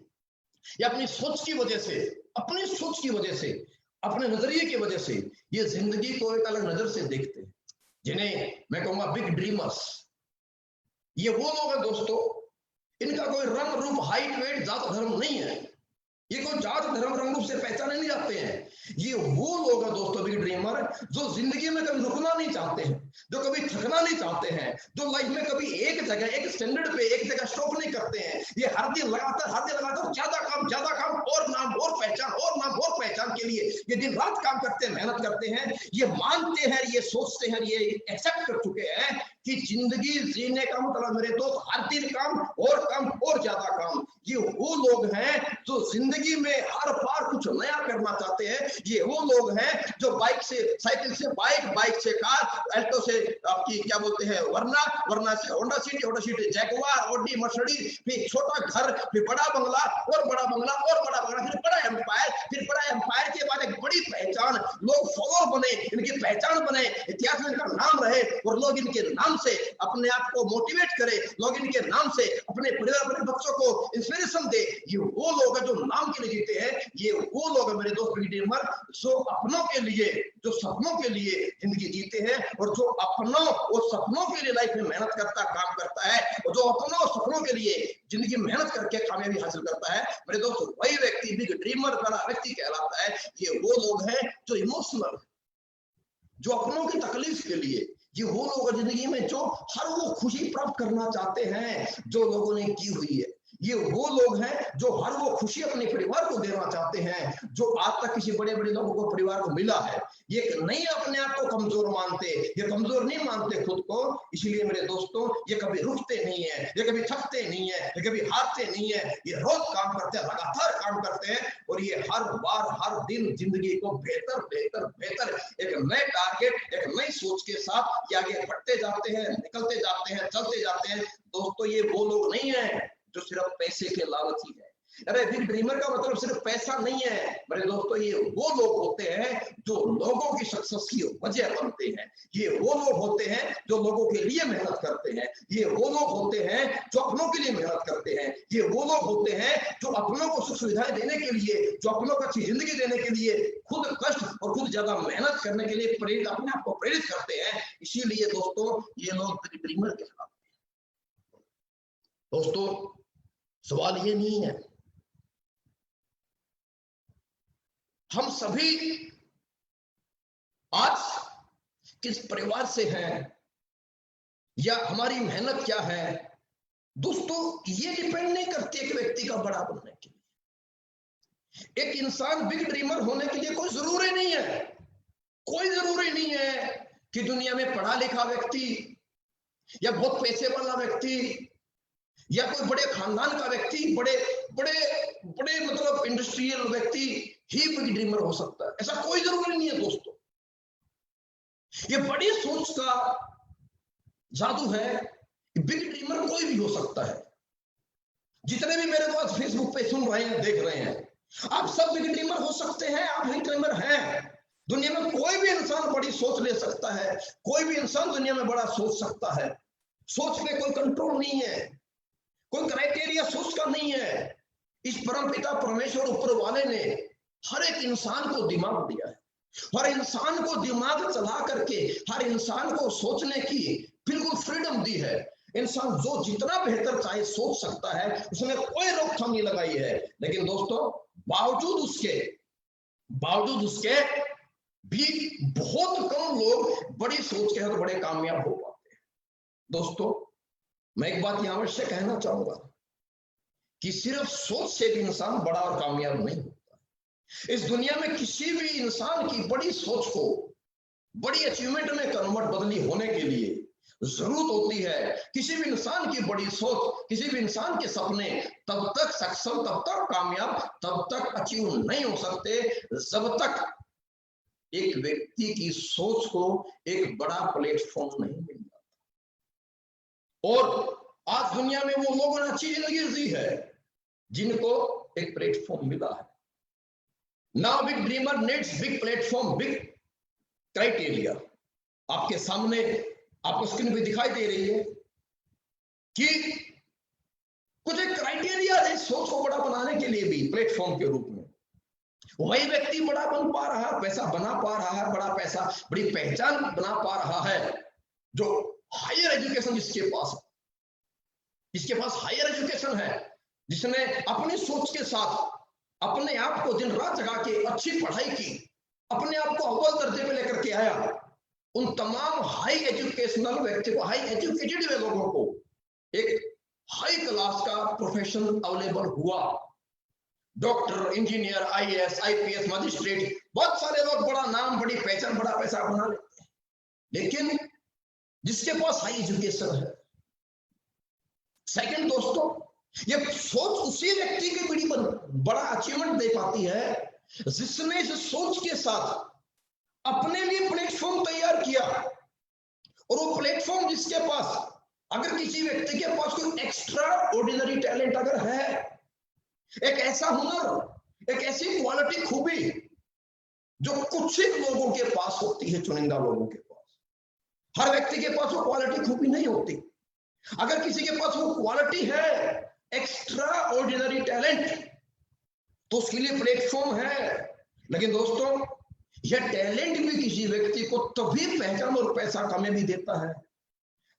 या अपनी सोच की वजह से, अपने नजरिए की वजह से ये जिंदगी को एक अलग नजर से देखते हैं, जिन्हें मैं कहूंगा बिग ड्रीमर्स। ये वो लोग हैं दोस्तों, इनका कोई रंग रूप, हाइट, वेट, जात, धर्म नहीं है। ये कोई जात, धर्म, रंग रूप से पहचाने नहीं जाते हैं। ये वो लोग हैं दोस्तों बिग ड्रीमर, जो जिंदगी में कभी रुकना नहीं चाहते हैं, जो कभी थकना नहीं चाहते हैं, जो लाइफ में कभी एक जगह एक स्टैंडर्ड पे एक जगह स्टॉप नहीं करते हैं। ये हर दिन लगातार ज्यादा काम और नाम और पहचान के लिए ये दिन रात काम करते हैं, मेहनत करते हैं। ये मानते हैं, ये सोचते हैं, ये एक्सेप्ट कर चुके हैं कि जिंदगी जीने का मतलब मेरे दोस्त हर दिन काम और ज्यादा काम। ये वो लोग हैं जो जिंदगी में हर बार कुछ नया करना चाहते हैं। ये वो लोग हैं जो बाइक से साइकिल से बाइक से कार, अल्टो से आपकी क्या बोलते हैं वरना से Honda city Jaguar, Audi, Mercedes, फिर छोटा घर, फिर बड़ा बंगला, फिर बड़ा एम्पायर के बाद एक बड़ी पहचान, लोग फॉलोअर बने, इनकी पहचान बने, इतिहास में इनका नाम रहे और लोग इनके नाम से अपने आप को मोटिवेट करे, लोग इनके नाम से अपने परिवार, अपने बच्चों को इंस्पिरेशन दे। ये वो लोग हैं जो नाम के लिए जीते हैं। ये वो लोग हैं मेरे दोस्त ड्रीमर, जो अपनों के लिए, जो सपनों के लिए जिंदगी जीते हैं और जो अपनों और सपनों के लिए लाइफ में मेहनत करता, काम करता है, और जो अपनों और सपनों के लिए जिंदगी में मेहनत करके कामयाबी हासिल करता है, मेरे दोस्त वही व्यक्ति बिग ड्रीमर बड़ा व्यक्ति कहलाता है। ये वो लोग हैं जो इमोशनल, जो अपनों की तकलीफ के लिए, ये वो लोग जिंदगी में जो हर वो खुशी प्राप्त करना चाहते हैं जो लोगों ने की हुई है। ये वो लोग हैं जो हर वो खुशी अपने परिवार को देना चाहते हैं जो आज तक किसी बड़े लोगों को परिवार को मिला है। ये नहीं अपने आप को कमजोर मानते, ये कमजोर नहीं मानते खुद को, इसलिए मेरे दोस्तों ये कभी रुकते नहीं है, ये कभी थकते नहीं है, ये कभी हारते नहीं है। ये रोज काम करते हैं, लगातार काम करते हैं और ये हर बार हर दिन जिंदगी को बेहतर एक नए टारगेट, एक नई सोच के साथ आगे बढ़ते जाते हैं, निकलते जाते हैं, चलते जाते हैं। दोस्तों ये वो लोग नहीं है जो सिर्फ पैसे के लालची है। अरे बिग ड्रीमर का मतलब सिर्फ पैसा नहीं है मेरे दोस्तों, ये वो लोग होते हैं जो लोगों की सक्सेस की वजह बनते हैं। ये वो लोग होते हैं जो लोगों के लिए मेहनत करते हैं। ये वो लोग होते हैं जो अपनों के लिए मेहनत करते हैं। ये वो लोग होते हैं जो अपनों को सुख सुविधाएं देने के लिए, जो अपनों को अच्छी जिंदगी देने के लिए खुद कष्ट और खुद ज्यादा मेहनत करने के लिए प्रेरित, अपने आप को प्रेरित करते हैं। इसीलिए दोस्तों ये लोग बिग ड्रीमर कहलाते हैं। दोस्तों सवाल ये नहीं है, हम सभी आज किस परिवार से हैं या हमारी मेहनत क्या है। दोस्तों ये डिपेंड नहीं करती एक व्यक्ति का बड़ा बनने के लिए। एक इंसान बिग ड्रीमर होने के लिए कोई जरूरी नहीं है कि दुनिया में पढ़ा लिखा व्यक्ति या बहुत पैसे वाला व्यक्ति या कोई बड़े खानदान का व्यक्ति, बड़े मतलब इंडस्ट्रियल व्यक्ति ही बिग ड्रीमर हो सकता है, ऐसा कोई जरूरी नहीं है दोस्तों। ये बड़ी सोच का जादू है कि बिग ड्रीमर कोई भी हो सकता है। जितने भी मेरे पास फेसबुक पे सुन रहे हैं, देख रहे हैं, आप सब बिग ड्रीमर हो सकते हैं, आप बिग ड्रीमर हैं। दुनिया में कोई भी इंसान बड़ी सोच ले सकता है, कोई भी इंसान दुनिया में बड़ा सोच सकता है। सोच पे कोई कंट्रोल नहीं है, कोई क्राइटेरिया सोच का नहीं है। इस परमपिता परमेश्वर ऊपर वाले ने हर एक इंसान को दिमाग दिया है, हर इंसान को दिमाग चला करके हर इंसान को सोचने की बिल्कुल फ्रीडम दी है। इंसान जो जितना बेहतर चाहे सोच सकता है, उसने कोई रोकथाम नहीं लगाई है। लेकिन दोस्तों बावजूद उसके भी बहुत कम लोग बड़ी सोच के साथ बड़े कामयाब हो पाते हैं। दोस्तों मैं एक बात यहां अवश्य कहना चाहूंगा कि सिर्फ सोच से भी इंसान बड़ा और कामयाब नहीं होता। इस दुनिया में किसी भी इंसान की बड़ी सोच को बड़ी अचीवमेंट में कन्वर्ट बदली होने के लिए जरूरत होती है। किसी भी इंसान की बड़ी सोच, किसी भी इंसान के सपने तब तक सक्षम, तब तक कामयाब, तब तक अचीव नहीं हो सकते जब तक एक व्यक्ति की सोच को एक बड़ा प्लेटफॉर्म नहीं मिल जाता। और आज दुनिया में वो लोगों ने अच्छी जिंदगी जी है जिनको एक प्लेटफॉर्म मिला है। Now big dreamer needs big platform, big criteria. आपके सामने आपको स्क्रीन पे दिखाई दे रही है कि कुछ एक क्राइटेरिया है सोच को बड़ा बनाने के लिए भी प्लेटफॉर्म के रूप में। वही व्यक्ति बड़ा बन पा रहा है, पैसा बना पा रहा है, बड़ा पैसा, बड़ी पहचान बना पा रहा है जो हायर एजुकेशन जिसके पास हायर एजुकेशन है, जिसने अपनी सोच के साथ अपने आप को दिन रात जगा के अच्छी पढ़ाई की, अपने आप को अव्वल दर्जे पे लेकर के आया, उन तमाम हाई एजुकेशनल व्यक्ति को, हाई एजुकेटेड लोगों को एक हाई क्लास का प्रोफेशन अवेलेबल हुआ। Doctor, engineer, IAS, IPS, magistrate, बहुत सारे लोग बड़ा नाम, बड़ी पहचान, बड़ा पैसा बना लेते हैं। लेकिन जिसके पास हाई एजुकेशन है, सेकंड दोस्तों, ये सोच उसी व्यक्ति की बड़ा अचीवमेंट दे पाती है जिसने इस सोच के साथ अपने लिए प्लेटफॉर्म तैयार किया। और वो प्लेटफॉर्म जिसके पास, अगर किसी व्यक्ति के पास कोई एक्स्ट्रा ऑर्डिनरी टैलेंट अगर है, एक ऐसा हुनर, एक ऐसी क्वालिटी, खूबी जो कुछ ही लोगों के पास होती है, चुनिंदा लोगों के पास, हर व्यक्ति के पास वो क्वालिटी खूबी नहीं होती। अगर किसी के पास वो क्वालिटी है, एक्स्ट्रा ऑर्डिनरी टैलेंट, तो उसके लिए प्लेटफॉर्म है। लेकिन दोस्तों, यह टैलेंट भी किसी व्यक्ति को तभी पहचान और पैसा कामयाबी देता है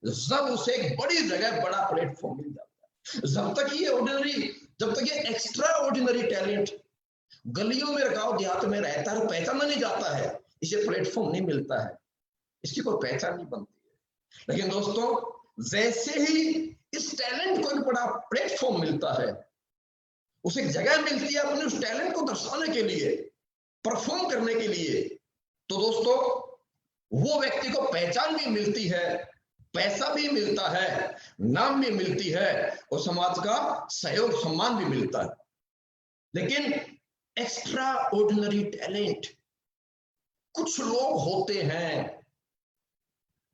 जब उसे एक बड़ी जगह, बड़ा प्लेटफॉर्म मिल जाता है। जब तक ये ऑर्डिनरी, जब तक ये एक्स्ट्रा ऑर्डिनरी टैलेंट गलियों में, गांव देहात में रहता है, पहचाना नहीं जाता है, इसे प्लेटफॉर्म नहीं मिलता है, इसकी कोई पहचान नहीं बनती है। लेकिन दोस्तों, जैसे ही इस टैलेंट को एक बड़ा प्लेटफॉर्म मिलता है, उसे एक जगह मिलती है अपने उस टैलेंट को दर्शाने के लिए, परफॉर्म करने के लिए, तो दोस्तों वो व्यक्ति को पहचान भी मिलती है, पैसा भी मिलता है, नाम भी मिलती है, और समाज का सहयोग, सम्मान भी मिलता है। लेकिन एक्स्ट्रा ऑर्डिनरी टैलेंट, कुछ लोग होते हैं,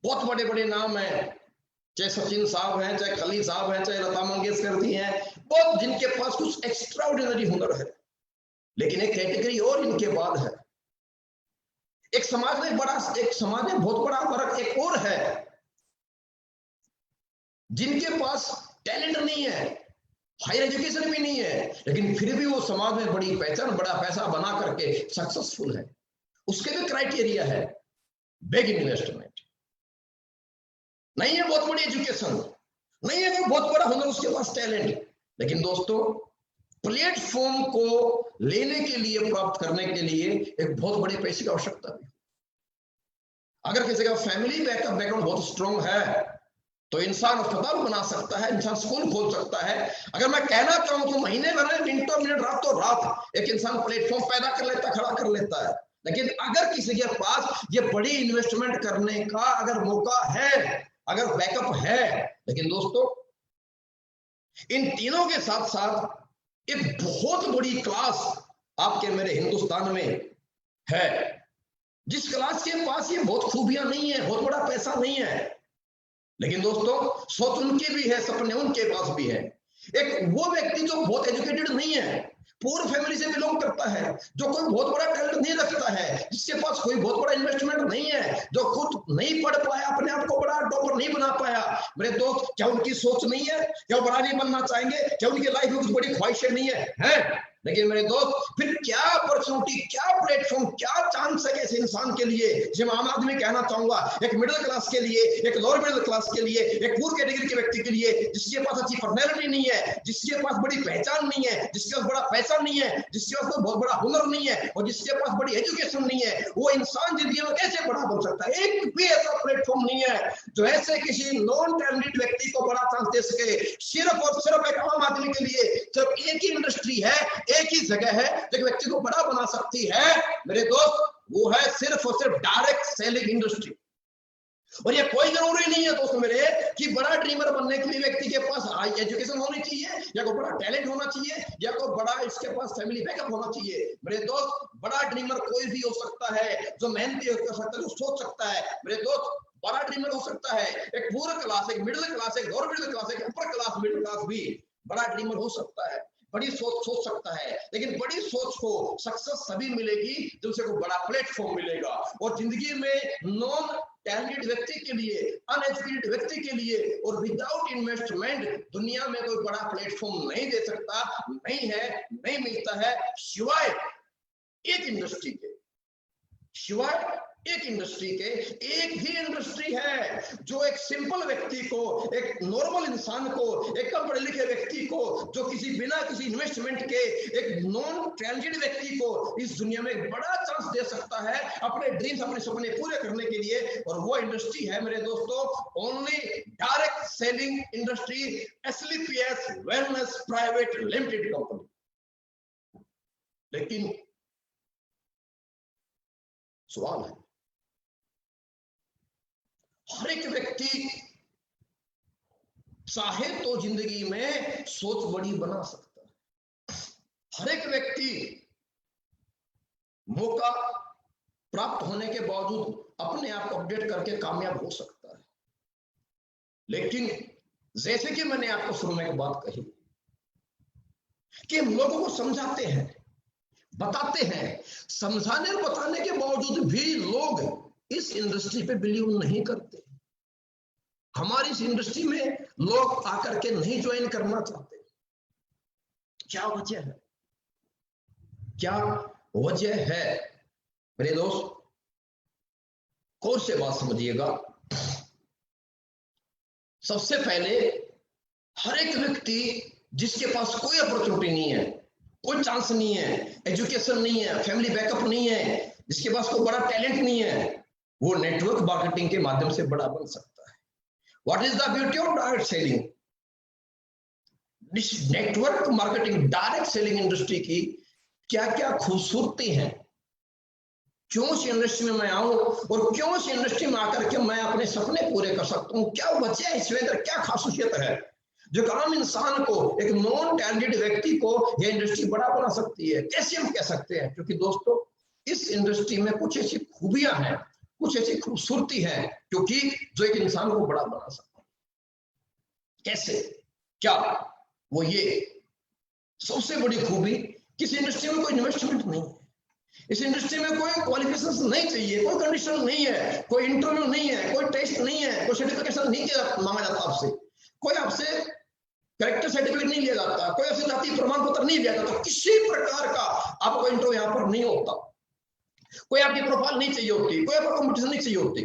बहुत बड़े बड़े नाम हैं, चाहे सचिन साहब हैं, चाहे खली साहब हैं, चाहे लता मंगेशकर जी हैं, बहुत जिनके पास कुछ एक्स्ट्रा ऑर्डिनरी हुनर है। लेकिन एक कैटेगरी और इनके बाद है, एक समाज में बहुत बड़ा फर्क एक और है, जिनके पास टैलेंट नहीं है, हायर एजुकेशन भी नहीं है, लेकिन फिर भी वो समाज में बड़ी पहचान, बड़ा पैसा बना करके सक्सेसफुल है। उसके भी क्राइटेरिया है, बिग इन्वेस्टमेंट, नहीं है बहुत बड़ी एजुकेशन, नहीं है कोई बहुत बड़ा हुनर, उसके पास टैलेंट, लेकिन दोस्तों प्लेटफॉर्म को लेने के लिए, प्राप्त करने के लिए एक बहुत बड़े पैसे की आवश्यकता है। अगर किसी का फैमिली बैकग्राउंड बहुत स्ट्रॉन्ग है, तो इंसान अस्पताल बना सकता है, इंसान स्कूल खोल सकता है। अगर मैं कहना चाहूं तो महीने भर में, मिनटों मिनट, रातों रात एक इंसान प्लेटफॉर्म पैदा कर लेता, खड़ा कर लेता है। लेकिन अगर किसी के पास ये बड़ी इन्वेस्टमेंट करने का अगर मौका है, अगर बैकअप है, लेकिन दोस्तों इन तीनों के साथ साथ एक बहुत बड़ी क्लास आपके मेरे हिंदुस्तान में है, जिस क्लास के पास ये बहुत खूबियां नहीं है, बहुत बड़ा पैसा नहीं है, लेकिन दोस्तों सोच उनकी भी है, सपने उनके पास भी है। एक वो व्यक्ति जो बहुत एजुकेटेड नहीं है, पूर फैमिली से बिलोंग करता है, जो कोई बहुत बड़ा टैलेंट नहीं रखता है, जिसके पास कोई बहुत बड़ा इन्वेस्टमेंट नहीं है, जो खुद नहीं पढ़ पाया, अपने आप को बड़ा टॉपर नहीं बना पाया, मेरे दोस्त, क्या उनकी सोच नहीं है? क्या बड़ा नहीं बनना चाहेंगे? क्या उनकी लाइफ में कुछ बड़ी ख्वाहिशें नहीं है? लेकिन मेरे दोस्त, फिर क्या अपॉर्चुनिटी, क्या प्लेटफॉर्म, क्या चांस है इस इंसान के लिए, जिसे आम आदमी कहना चाहूंगा, एक मिडिल क्लास के लिए, एक लोअर मिडिल क्लास के लिए, एक पूर कैटेगरी के व्यक्ति के लिए, जिसके पास अच्छी पर्सनैलिटी नहीं है, जिसके पास बड़ी पहचान नहीं है, जिसके पास बड़ा पैसा नहीं है, जिसके पास कोई बहुत बड़ा हुनर नहीं है, और जिसके पास बड़ी एजुकेशन नहीं है, वो इंसान जिंदगी में कैसे बड़ा बन सकता है? एक भी ऐसा प्लेटफॉर्म नहीं है जो ऐसे किसी नॉन टैलेंटेड व्यक्ति को बड़ा चांस दे सके। सिर्फ और सिर्फ एक आम आदमी के लिए सिर्फ एक ही इंडस्ट्री है, एक ही जगह है जो व्यक्ति को बड़ा बना सकती है, मेरे दोस्त, वो है सिर्फ और सिर्फ डायरेक्ट सेलिंग इंडस्ट्री। और ये कोई जरूरी नहीं है दोस्तों मेरे कि बड़ा ड्रीमर बनने के लिए व्यक्ति के पास हाई एजुकेशन होनी चाहिए, या कोई बड़ा टैलेंट होना चाहिए, या कोई बड़ा इसके पास फैमिली बैकअप होना चाहिए। मेरे दोस्त, बड़ा ड्रीमर कोई भी हो सकता है, जो मेहनती कर सकता है, जो सोच सकता है। मेरे दोस्त, बड़ा ड्रीमर हो सकता है, एक पूर क्लास, एक मिडिल क्लास, एक लोअर मिडिल क्लास, एक अपर क्लास, मिडिल क्लास भी बड़ा ड्रीमर हो सकता है, बड़ी सोच सकता है। लेकिन बड़ी सोच को सक्सेस तभी मिलेगी जब उसे को बड़ा प्लेटफॉर्म मिलेगा। और जिंदगी में नॉन टैलेंटेड व्यक्ति के लिए, अनएजुकेटेड व्यक्ति के लिए, और विदाउट इन्वेस्टमेंट दुनिया में कोई बड़ा प्लेटफॉर्म नहीं दे सकता, नहीं है, नहीं मिलता है, सिवाय एक इंडस्ट्री के, सिवाय एक इंडस्ट्री के, एक ही इंडस्ट्री है जो एक सिंपल व्यक्ति को, एक नॉर्मल इंसान को, एक कम पढ़े लिखे व्यक्ति को, जो किसी बिना किसी इन्वेस्टमेंट के एक नॉन टैलेंटेड व्यक्ति को इस दुनिया में एक बड़ा चांस दे सकता है अपने ड्रीम्स, अपने सपने पूरे करने के लिए। और वो इंडस्ट्री है मेरे दोस्तों only direct selling industry, SLPS wellness private limited company. लेकिन सवाल है, हर एक व्यक्ति चाहे तो जिंदगी में सोच बड़ी बना सकता है। हर एक व्यक्ति मौका प्राप्त होने के बावजूद अपने आप को अपडेट करके कामयाब हो सकता है। लेकिन जैसे कि मैंने आपको शुरू में एक बात कही कि हम लोगों को समझाते हैं, बताते हैं, समझाने और बताने के बावजूद भी लोग इस इंडस्ट्री पे बिलीव नहीं करते। हमारी इस इंडस्ट्री में लोग आकर के नहीं ज्वाइन करना चाहते। क्या वजह है? क्या वजह है मेरे दोस्त? गौर से बात समझिएगा। सबसे पहले हर एक व्यक्ति जिसके पास कोई अपॉर्चुनिटी नहीं है, कोई चांस नहीं है, एजुकेशन नहीं है, फैमिली बैकअप नहीं है, जिसके पास कोई बड़ा टैलेंट नहीं है, वो नेटवर्क मार्केटिंग के माध्यम से बड़ा बन सकता है। What is the beauty of direct selling? Network marketing, direct selling industry की क्या क्या खूबसूरती है, क्यों इस इंडस्ट्री में मैं आऊं और क्यों इस इंडस्ट्री में आकर के मैं अपने सपने पूरे कर सकता हूं, क्या वजह है, इसमें अंदर क्या खासियत है जो आम इंसान को, एक नॉन टैलेंटेड व्यक्ति को यह इंडस्ट्री बड़ा बना सकती है। कैसे हम कह सकते हैं? क्योंकि दोस्तों इस इंडस्ट्री में कुछ ऐसी खूबियां हैं, कुछ ऐसी खूबसूरती है क्योंकि जो एक इंसान को बड़ा बना सकता है। कैसे? क्या? वो ये सबसे बड़ी खूबी, किस इंडस्ट्री में कोई इन्वेस्टमेंट नहीं है, इस इंडस्ट्री में कोई क्वालिफिकेशंस नहीं चाहिए, कोई कंडीशन नहीं है, कोई इंटरव्यू नहीं है, कोई टेस्ट नहीं है, कोई सर्टिफिकेशन नहीं मांगा जाता आपसे, कोई आपसे कैरेक्टर सर्टिफिकेट नहीं लिया जाता, कोई आपसे जाति प्रमाण पत्र नहीं लिया जाता, किसी प्रकार का आपको इंटरव्यू यहाँ पर नहीं होता, कोई आपकी प्रोफाइल नहीं चाहिए होती, कोई आपको कंपटीशन नहीं चाहिए होती।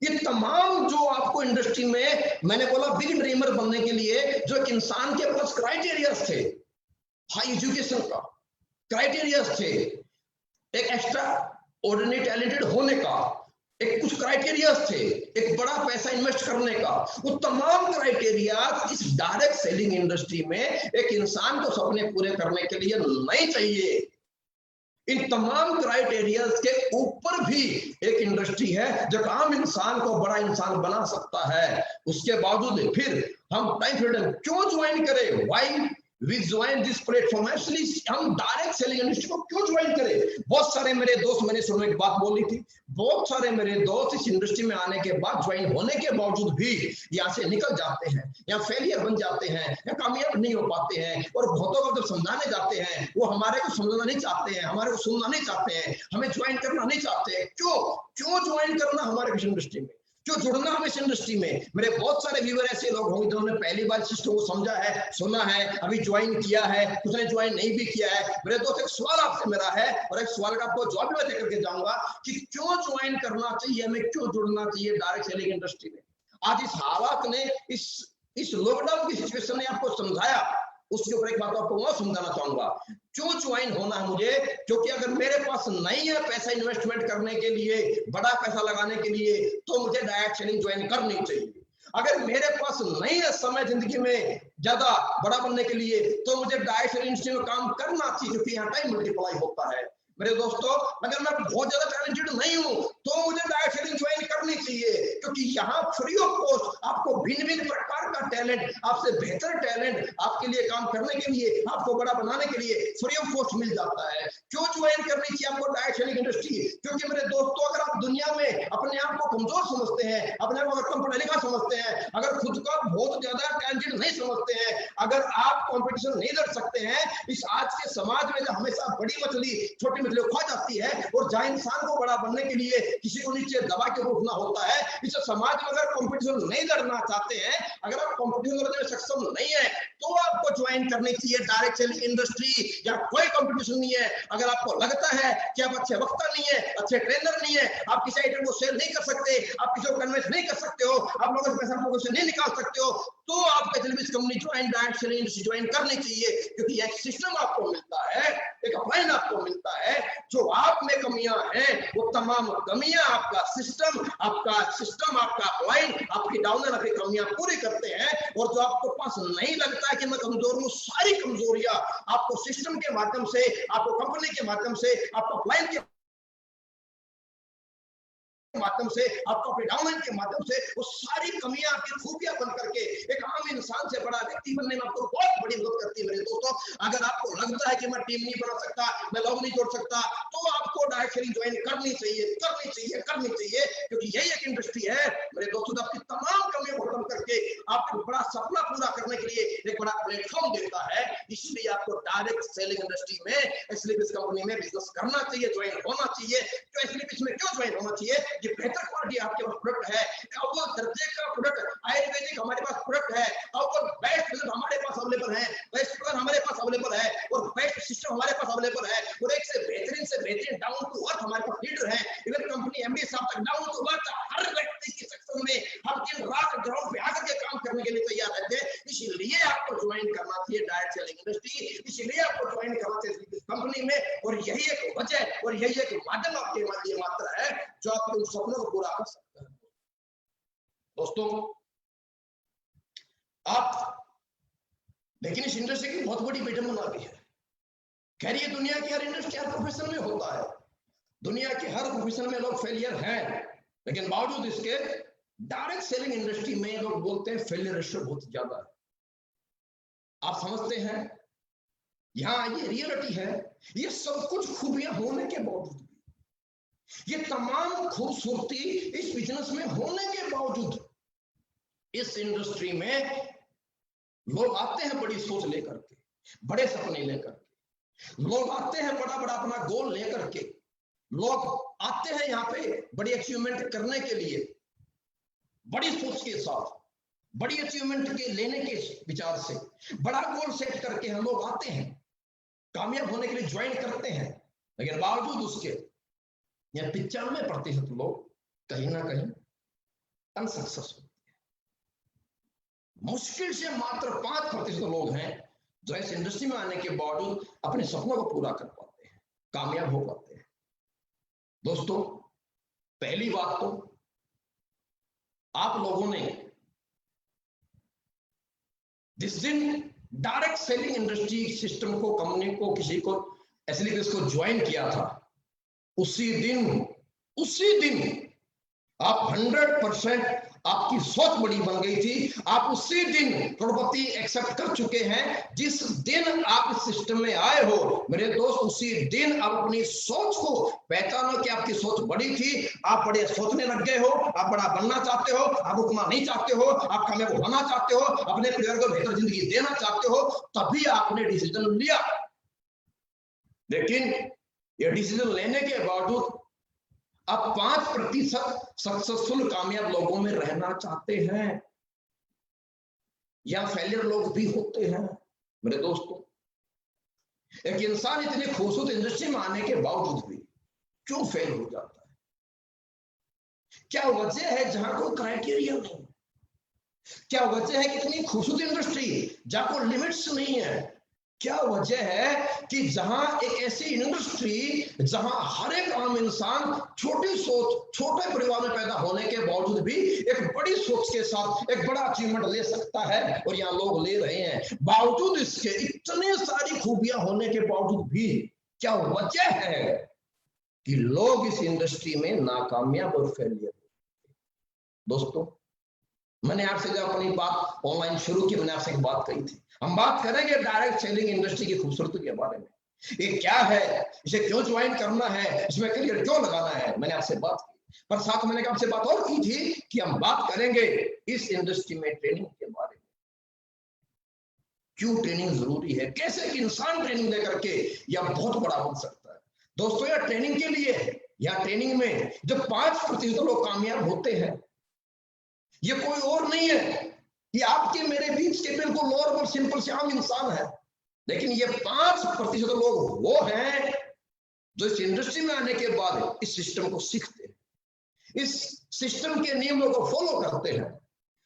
ये तमाम जो आपको इंडस्ट्री में, मैंने बोला बिग ड्रीमर बनने के लिए जो एक इंसान के पास क्राइटेरियाज थे, हाई एजुकेशन का क्राइटेरियाज थे, एक एक्स्ट्रा ऑर्डिनरी टैलेंटेड होने का एक कुछ क्राइटेरियाज थे, एक बड़ा पैसा इन्वेस्ट करने का, वो तमाम क्राइटेरियाज इस डायरेक्ट सेलिंग इंडस्ट्री में एक इंसान को सपने पूरे करने के लिए नहीं चाहिए। इन तमाम क्राइटेरियाज के ऊपर भी एक इंडस्ट्री है जो आम इंसान को बड़ा इंसान बना सकता है। उसके बावजूद फिर हम टाइम फ्रीडम क्यों ज्वाइन करें? Why we join this platform? Actually हम डायरेक्ट सेलिंग इंडस्ट्री को क्यों ज्वाइन करें? बहुत सारे मेरे दोस्त, मैंने सुनो एक बात बोली थी, बहुत सारे मेरे दोस्त इस इंडस्ट्री में आने के बाद, ज्वाइन होने के बावजूद भी यहाँ से निकल जाते हैं, या फेलियर बन जाते हैं, या कामयाब नहीं हो पाते हैं। और बहुतों को जब समझाने जाते हैं वो हमारे को समझना नहीं चाहते हैं, हमारे को सुनना नहीं चाहते हैं, हमें ज्वाइन करना नहीं चाहते हैं। क्यों ज्वाइन करना हमारे इस इंडस्ट्री में, क्यों जुड़ना हम इस इंडस्ट्री में? मेरे बहुत सारे व्यूअर ऐसे लोग होंगे जिन्होंने पहली बार सिस्टम को समझा है, सुना है, अभी ज्वाइन किया है, कुछ ने ज्वाइन नहीं भी किया है। मेरे दोस्त एक सवाल आपसे मेरा है और एक सवाल का आपको जवाब मैं देकर के जाऊंगा कि क्यों ज्वाइन करना चाहिए, हमें क्यों जुड़ना चाहिए डायरेक्ट सेलिंग इंडस्ट्री में। आज इस हालात ने, इस लॉकडाउन की सिचुएशन ने आपको समझाया, उसके ऊपर एक बात आपको और समझाना चाहूंगा, क्यों ज्वाइन होना है मुझे। क्योंकि अगर मेरे पास नहीं है पैसा इन्वेस्टमेंट करने के लिए, बड़ा पैसा लगाने के लिए, तो मुझे डायरेक्ट सेलिंग ज्वाइन करनी चाहिए। अगर मेरे पास नहीं है समय जिंदगी में ज्यादा बड़ा बनने के लिए, तो मुझे डायरेक्ट सेलिंग इंडस्ट्री में काम करना चाहिए क्योंकि यहाँ टाइम मल्टीप्लाई होता है। मेरे दोस्तों अगर मैं बहुत ज्यादा टैलेंटेड नहीं हूं तो मुझे डायरेक्ट सेलिंग ज्वाइन करनी चाहिए क्योंकि यहाँ फ्री ऑफ कॉस्ट आपको भिन्न भिन्न प्रकार का टैलेंट, आपसे बेहतर टैलेंट आपके लिए काम करने के लिए, आपको बड़ा बनाने के लिए फ्री ऑफ कॉस्ट मिल जाता है। क्यों ज्वाइन करनी चाहिए आपको डायरेक्ट सेलिंग इंडस्ट्री? क्योंकि मेरे दोस्तों अगर आप दुनिया में अपने आप को कमजोर समझते हैं, अपने आप को कम पढ़ा लिखा समझते हैं, अगर खुद को बहुत ज्यादा टैलेंटेड नहीं समझते हैं, अगर आप कॉम्पिटिशन नहीं लड़ सकते हैं, इस आज के समाज में हमेशा बड़ी मछली छोटी खा जाती है और जहां इंसान को बड़ा बनने के लिए किसी को नीचे दबा के उठना होता है, इस समाज में अगर कंपटीशन नहीं लड़ना चाहते हैं, अगर आप कंपटीशन करने में सक्षम नहीं है तो आपको ज्वाइन करनी चाहिए डायरेक्ट सेलिंग इंडस्ट्री। या कोई कंपटीशन नहीं है, अगर आपको लगता है कि आप अच्छे वक्ता नहीं है, अच्छे ट्रेनर नहीं है, आप किसी आइटम को सेल नहीं कर सकते, आप किसी को कन्विंस नहीं कर सकते हो, आप लोगों से पैसा लोगों से नहीं निकाल सकते हो, तो आपको HLBS company join direct selling industry join करनी चाहिए। क्योंकि एक सिस्टम आपको मिलता है, एक अपलाइन आपको मिलता है, जो आप में कमियां हैं वो तमाम कमियां आपका सिस्टम आपका अपलाइन आपकी डाउनलाइन आपकी कमियां पूरी करते हैं। और जो आपको पास नहीं लगता है कि मैं कमजोर हूं, सारी कमजोरियां आपको सिस्टम के माध्यम से, आपको कंपनी के माध्यम से, आपको अपलाइन के माध्यम से, आपको अपने डाउनलाइन के माध्यम से वो सारी कमियां आपकी खूबियां बन करके एक आम इंसान से बड़ा व्यक्ति बनने में आपको बहुत बड़ी मदद करती है मेरे दोस्तों। अगर आपको लगता है कि मैं टीम नहीं बना सकता, मैं लोग नहीं जोड़ सकता, तो आपको डायरेक्ट सेलिंग ज्वाइन करनी चाहिए, क्योंकि यही एक इंडस्ट्री है मेरे दोस्तों, आपकी तमाम कमियों को खत्म करके आपको बड़ा सपना पूरा करने के लिए एक बड़ा प्लेटफॉर्म देता है। इसलिए आपको डायरेक्ट सेलिंग इंडस्ट्री में एचएलबीएस कंपनी में बिजनेस करना चाहिए, ज्वाइन होना चाहिए। तो एचएलबीएस में क्यों ज्वाइन होना चाहिए? ये बेहतर क्वालिटी आपके पास प्रोडक्ट है, अव्वल दर्जे का प्रोडक्ट आयुर्वेदिक हमारे पास प्रोडक्ट है, अव्वल बेस्ट रिजल्ट हमारे पास अवेलेबल है, बेस्ट प्लान हमारे पास अवेलेबल है, और बेस्ट सिस्टम हमारे पास अवेलेबल है, और एक से बेहतरीन डाउन टू अर्थ हमारे पास लीडर है। इवन कंपनी एमडी साहब तक डाउन टू अर्थ हर व्यक्ति की सेक्शन में हम दिन रात ग्राउंड पे आकर के काम करने के लिए तैयार रहते हैं। इसलिए आपको ज्वाइन करना चाहिए डायरेक्ट सेलिंग इंडस्ट्री, इसलिए आपको ज्वाइन करना चाहिए इस कंपनी में। और यही एक वजह और यही एक माध्यम आपके लिए मात्र है जो आपके उन सपनों को पूरा कर सकता है। दोस्तों आप लेकिन इस इंडस्ट्री की बहुत बड़ी विडंबना भी है। खैर ये दुनिया की हर इंडस्ट्री हर प्रोफेशन में होता है, दुनिया के हर प्रोफेशन में लोग फेलियर हैं, लेकिन बावजूद इसके डायरेक्ट सेलिंग इंडस्ट्री में लोग बोलते हैं फेलियर रेशियो बहुत ज्यादा है। आप समझते हैं यहां ये रियलिटी है, ये सब कुछ खूबियां होने के बावजूद भी, ये तमाम खूबसूरती इस बिजनेस में होने के बावजूद इस इंडस्ट्री में लोग आते हैं बड़ी सोच लेकर के, बड़े सपने लेकर के, लोग आते हैं बड़ा बड़ा अपना गोल लेकर के, लोग आते हैं यहाँ पे बड़ी अचीवमेंट करने के लिए, बड़ी सोच के साथ, बड़ी अचीवमेंट के लेने के विचार से, बड़ा गोल सेट करके हम लोग आते हैं, कामयाब होने के लिए ज्वाइन करते हैं। लेकिन बावजूद उसके यह 95% लोग कहीं ना कहीं अनसक्सेस होते हैं। मुश्किल से मात्र 5% लोग हैं जो इस इंडस्ट्री में आने के बावजूद अपने सपनों को पूरा कर पाते हैं, कामयाब हो पाते हैं। दोस्तों पहली बात तो आप लोगों ने जिस दिन डायरेक्ट सेलिंग इंडस्ट्री सिस्टम को, कंपनी को, किसी को एचएलबीएस को ज्वाइन किया था, उसी दिन आप 100% आपकी सोच बड़ी बन गई थी। आप उसी दिन करोड़पति एक्सेप्ट कर चुके हैं। जिस दिन आप इस सिस्टम में आए हो मेरे दोस्त, उसी दिन आप अपनी सोच को पहचानो कि आपकी सोच बड़ी थी, आप बड़े सोचने लग गए हो, आप बड़ा बनना चाहते हो, आप रुकना नहीं चाहते हो, आप कामयाब होना चाहते हो, अपने परिवार को बेहतर जिंदगी देना चाहते हो, तभी आपने डिसीजन लिया। लेकिन ये डिसीजन लेने के बावजूद आप 5% सक्सेसफुल कामयाब लोगों में रहना चाहते हैं, या फेलियर लोग भी होते हैं मेरे दोस्तों। एक इंसान इतनी खूबसूरत इंडस्ट्री में आने के बावजूद भी क्यों फेल हो जाता है? क्या वजह है जहां कोई क्राइटेरिया नहीं? क्या वजह है कि इतनी खूबसूरत इंडस्ट्री जहां कोई लिमिट्स नहीं है? क्या वजह है कि जहां एक ऐसी इंडस्ट्री जहां हर एक आम इंसान छोटी सोच, छोटे परिवार में पैदा होने के बावजूद भी एक बड़ी सोच के साथ एक बड़ा अचीवमेंट ले सकता है, और यहाँ लोग ले रहे हैं। बावजूद इसके इतने सारी खूबियां होने के बावजूद भी क्या वजह है कि लोग इस इंडस्ट्री में नाकामयाब और फेलियर? दोस्तों मैंने आपसे जब अपनी बात ऑनलाइन शुरू की, मैंने आपसे एक बात कही थी, हम बात करेंगे डायरेक्ट सेलिंग इंडस्ट्री की खूबसूरती के बारे में। ये क्या है, इसे क्यों ज्वाइन करना है, इसमें करियर क्यों लगाना है, मैंने आपसे बात की। पर साथ मैंने आपसे बात और की थी कि हम बात करेंगे इस इंडस्ट्री में ट्रेनिंग के बारे में। क्यों ट्रेनिंग जरूरी है, कैसे एक इंसान ट्रेनिंग लेकर के यह बहुत बड़ा बन सकता है। दोस्तों यह ट्रेनिंग के लिए है, या ट्रेनिंग में जो 5% लोग कामयाब होते हैं, ये कोई और नहीं है, कि आपके मेरे बीच के बिल्कुल नॉर्मल सिंपल से आम इंसान है, लेकिन ये 5% लोग वो हैं जो इस इंडस्ट्री में आने के बाद इस सिस्टम को सीखते हैं, इस सिस्टम के नियमों को फॉलो करते हैं,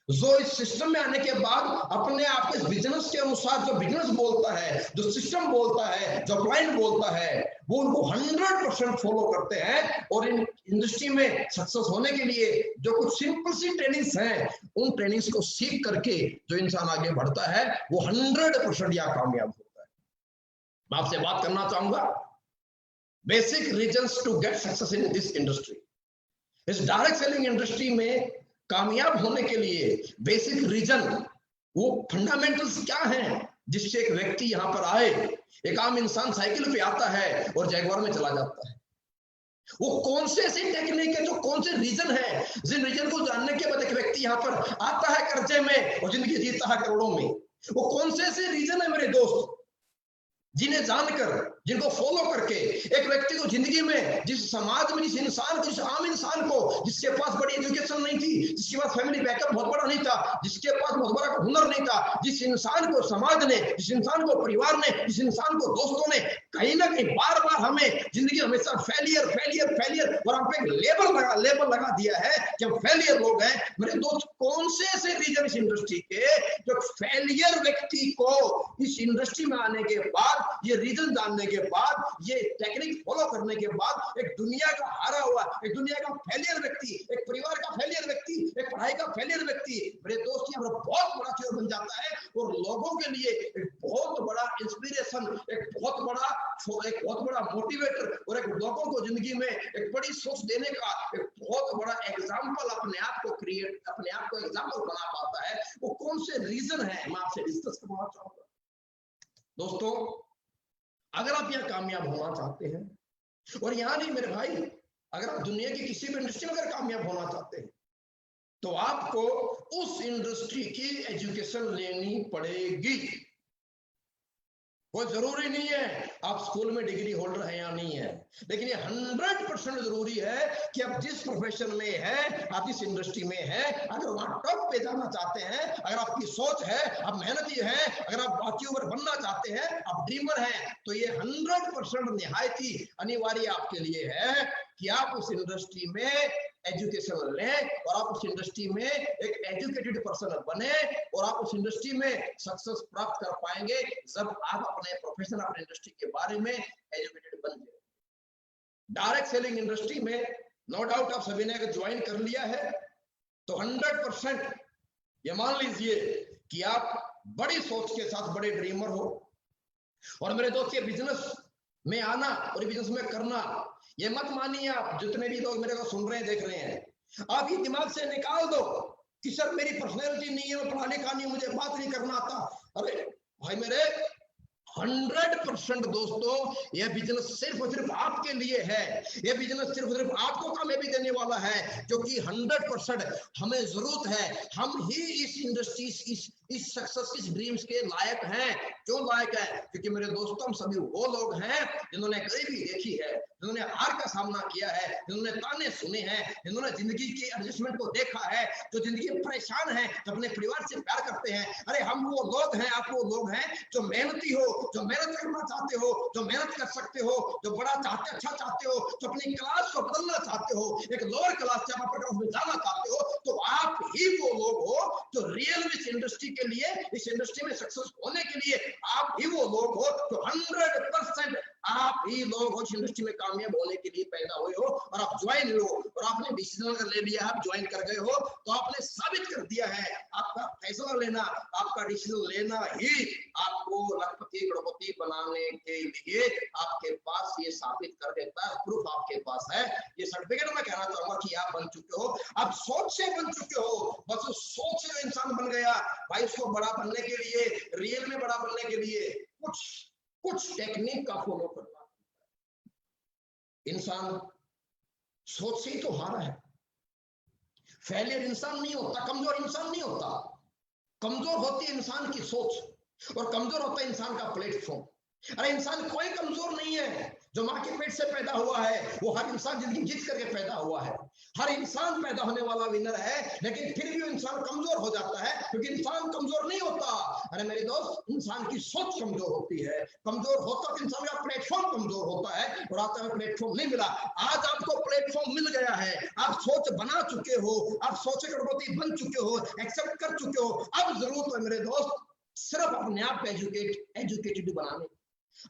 जो इस सिस्टम में आने के बाद अपने आप को इस बिजनेस के अनुसार, जो बिजनेस बोलता है, जो सिस्टम बोलता है, जो क्लाइंट बोलता है, वो उनको 100% फॉलो करते हैं। और इन इंडस्ट्री में सक्सेस होने के लिए जो कुछ सिंपल सी ट्रेनिंग्स हैं, उन ट्रेनिंग्स को सीख करके जो इंसान आगे बढ़ता है वो 100% या कामयाब होता है। मैं आपसे बात करना चाहूंगा basic reasons to get success in this industry. इस डायरेक्ट सेलिंग इंडस्ट्री में कामयाब होने के लिए बेसिक रीजन, वो फंडामेंटल्स क्या हैं जिससे एक व्यक्ति यहां पर आए। एक आम इंसान साइकिल पे आता है और जैगवार में चला जाता है। वो कौन से ऐसी टेक्निक है, जो कौन से रीजन है, जिन रीजन को जानने के बाद एक व्यक्ति यहां पर आता है कर्जे में और जिंदगी जीता है करोड़ों में। वो कौन से ऐसे रीजन है मेरे दोस्त, जिन्हें जानकर, जिनको फॉलो करके एक व्यक्ति को जिंदगी में, जिस समाज में, जिस इंसान को, जिस आम इंसान को, जिसके पास बड़ी एजुकेशन नहीं थी, जिसके पास फैमिली बैकअप बहुत बड़ा नहीं था, जिसके पास बहुत बड़ा हुनर नहीं था, जिस इंसान को समाज ने, जिस इंसान को परिवार ने, जिस इंसान को दोस्तों ने कहीं ना कहीं बार बार हमें जिंदगी हमेशा फेलियर फेलियर फेलियर और हम पे लेबल लगा दिया है कि हम फेलियर लोग हैं। मेरे दोस्त, कौन से ऐसे रीजन इस इंडस्ट्री के जो फेलियर व्यक्ति को इस इंडस्ट्री में आने के बाद, ये रीजन जानने के बाद, ये टेक्निक फॉलो करने के बाद एक दुनिया का हारा हुआ, एक दुनिया का फेलियर व्यक्ति, एक परिवार का फेलियर व्यक्ति, एक पढ़ाई का फेलियर व्यक्ति, मेरे दोस्त, यहाँ पर बहुत बड़ा चीज बन जाता है और लोगों के लिए एक बहुत बड़ा इंस्पिरेशन, एक बहुत बड़ा मोटिवेटर और एक लोगों को जिंदगी में एक बड़ी सोच देने का एक बहुत बड़ा एग्जाम्पल अपने आप को एग्जाम्पल बना पाता है। वो कौन से रीजन है, मैं आपसे डिस्कस करना चाहूंगा। दोस्तों, अगर आप यहाँ कामयाब होना चाहते हैं, और यहाँ नहीं मेरे भाई, अगर आप दुनिया की किसी भी इंडस्ट्री में अगर कामयाब होना चाहते हैं, तो आपको उस इंडस्ट्री की एजुकेशन लेनी पड़ेगी। कोई जरूरी नहीं है आप स्कूल में डिग्री होल्डर है या नहीं है, लेकिन ये 100% जरूरी है कि आप जिस प्रोफेशन में है, आप जिस इंडस्ट्री में है, अगर वहां टॉप पे जाना चाहते हैं, अगर आपकी सोच है, आप मेहनती हैं, अगर आप अचीवर बनना चाहते हैं, आप ड्रीमर हैं, तो ये 100% निहायत ही अनिवार्य आपके लिए है कि आप उस इंडस्ट्री में एजुकेशन लें और आप उस इंडस्ट्री में एक एजुकेटेड पर्सन बने और आप उस इंडस्ट्री में सक्सेस प्राप्त कर पाएंगे जब आप अपने प्रोफेशन, अपने इंडस्ट्री के बारे में एजुकेटेड बन जाए। डायरेक्ट सेलिंग इंडस्ट्री में नो डाउट आप सभी ने अगर ज्वाइन कर लिया है तो 100% ये मान लीजिए कि आप बड़ी सोच के साथ बड़े ड्रीमर हो। और मेरे दोस्त, ये बिजनेस में आना और बिजनेस में करना, ये मत मानिए आप जितने भी लोग मेरे को सुन रहे हैं, देख रहे हैं, आप ये दिमाग से निकाल दो कि सर मेरी पर्सनैलिटी नहीं है, मैं पढ़ा लिखा नहीं, मुझे बात नहीं करना आता। अरे भाई मेरे, 100% दोस्तों, यह बिजनेस सिर्फ और सिर्फ आपके लिए है। यह बिजनेस सिर्फ और सिर्फ आपको कामयाबी देने वाला है, क्योंकि 100% हमें जरूरत है। हम ही इस इंडस्ट्री, इस सक्सेस, इस ड्रीम्स के लायक हैं। क्यों लायक है? क्योंकि मेरे दोस्तों, हम सभी वो लोग हैं जिन्होंने गरीबी देखी है, जिन्होंने हार का सामना किया है, जिन्होंने ताने सुने हैं, जिन्होंने जिंदगी के एडजस्टमेंट को देखा है, जो जिंदगी में परेशान है, जो अपने परिवार से प्यार करते हैं। अरे हम वो लोग हैं, आप वो लोग हैं जो मेहनती हो, जो मेहनत करना चाहते हो, जो मेहनत कर सकते हो, जो बड़ा चाहते, अच्छा चाहते हो, जो अपनी क्लास को बदलना चाहते हो, एक लोअर क्लास से अपर क्लास में जाना चाहते हो, तो आप ही वो लोग हो जो रियल में इस इंडस्ट्री के लिए, इस इंडस्ट्री में सक्सेस होने के लिए आप ही वो लोग हो जो 100% आप ही लोग इस इंडस्ट्री में कामयाब होने के लिए पैदा हुए हो। और आप ज्वाइन हो और आपने डिसीजन अगर ले लिया, आप ज्वाइन कर गए हो, तो आपने साबित कर दिया है। आपका फैसला लेना, आपका डिसीजन लेना ही आपको लखपति करोड़पति बनाने के लिए आपके पास ये साबित कर देता है। प्रूफ आपके पास है, ये सर्टिफिकेट। मैं कहना चाहूंगा कि आप बन चुके हो, आप सोच से बन चुके हो। बस उस सोच से इंसान बन गया भाई। उसको बड़ा बनने के लिए, रियल में बड़ा बनने के लिए कुछ टेक्निक का फॉलो करना। इंसान सोच से ही तो हारा है। फेलियर इंसान नहीं होता, कमजोर इंसान नहीं होता। कमजोर होती है इंसान की सोच और कमजोर होता है इंसान का प्लेटफॉर्म। अरे इंसान कोई कमजोर नहीं है, जो माँ के पेट से पैदा हुआ है वो हर इंसान जिंदगी जीत करके पैदा हुआ है। हर इंसान पैदा होने वाला विनर है, लेकिन फिर भी इंसान कमजोर हो जाता है, क्योंकि इंसान कमजोर नहीं होता। अरे मेरे दोस्त, इंसान की सोच कमजोर होती है। कमजोर होता तो इंसान का प्लेटफॉर्म कमजोर होता है, और आता है प्लेटफॉर्म नहीं मिला। आज आपको प्लेटफॉर्म मिल गया है, आप सोच बना चुके हो, आप सोचे करोड़पति बन चुके हो, एक्सेप्ट कर चुके हो। अब जरूरत है मेरे दोस्त सिर्फ अपने आप को एजुकेटेड बनाने।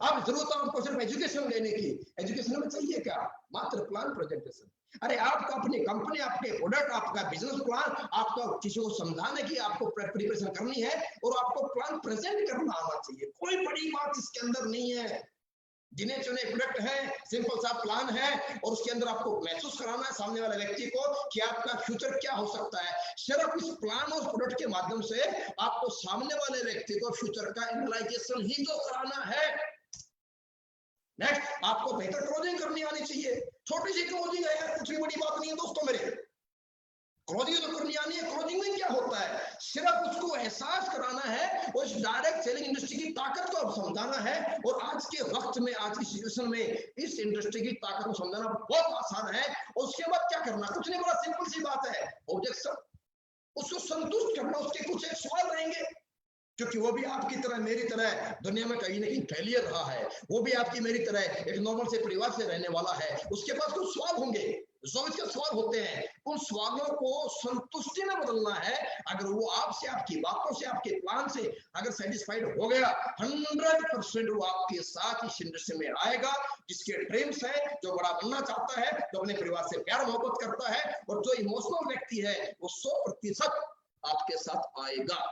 अब जरूरत है आपको सिर्फ एजुकेशन लेने की। एजुकेशन में चाहिए क्या? मात्र प्लान प्रेजेंटेशन। अरे आपको अपनी कंपनी, आपके प्रोडक्ट, आपका बिजनेस प्लान, आपको किसी को समझाने की आपको प्रिपरेशन करनी है, और आपको प्लान प्रेजेंट करना आना चाहिए। कोई बड़ी बात इसके अंदर नहीं है। गिने चुने प्रोडक्ट है, सिंपल सा प्लान है, और उसके अंदर आपको महसूस कराना है सामने वाले व्यक्ति को कि आपका फ्यूचर क्या हो सकता है। सिर्फ इस प्लान और प्रोडक्ट के माध्यम से आपको सामने वाले व्यक्ति को फ्यूचर का एनालाइजेशन ही तो कराना है। नेक्स्ट, आपको बेहतर क्लोजिंग करनी आनी चाहिए। छोटी सी क्लोजिंग है यार, कुछ भी बड़ी बात नहीं है दोस्तों मेरे। क्लोजिंग तो करनी आनी है। क्लोजिंग में क्या होता है? सिर्फ उसको एहसास कराना है, और इस डायरेक्ट सेलिंग इंडस्ट्री की ताकत को समझाना है। और आज के वक्त में, आज की सिचुएशन में इस इंडस्ट्री की ताकत को समझाना बहुत आसान है। और उसके बाद क्या करना? कुछ नहीं, बड़ा सिंपल सी बात है, ऑब्जेक्शन। उसको संतुष्ट करना। उसके कुछ एक सवाल रहेंगे, क्योंकि वो भी आपकी तरह, मेरी तरह दुनिया में कहीं ना कहीं फेलियर रहा है। वो भी आपकी मेरी तरह एक नॉर्मल से परिवार से रहने वाला है। उसके पास कुछ सवाल होंगे, जो इसके सवाल होते हैं, उन सवालों को संतुष्टि में बदलना है। अगर वो आपसे, आपकी बातों से, आपके प्लान से अगर सेटिस्फाइड हो गया, 100% वो आपके साथ इस इंडस्ट्री में आएगा। जिसके ड्रीम्स है, जो बड़ा बनना चाहता है, जो अपने परिवार से प्यार मोहब्बत करता है, और जो इमोशनल व्यक्ति है, वो 100% आपके साथ आएगा।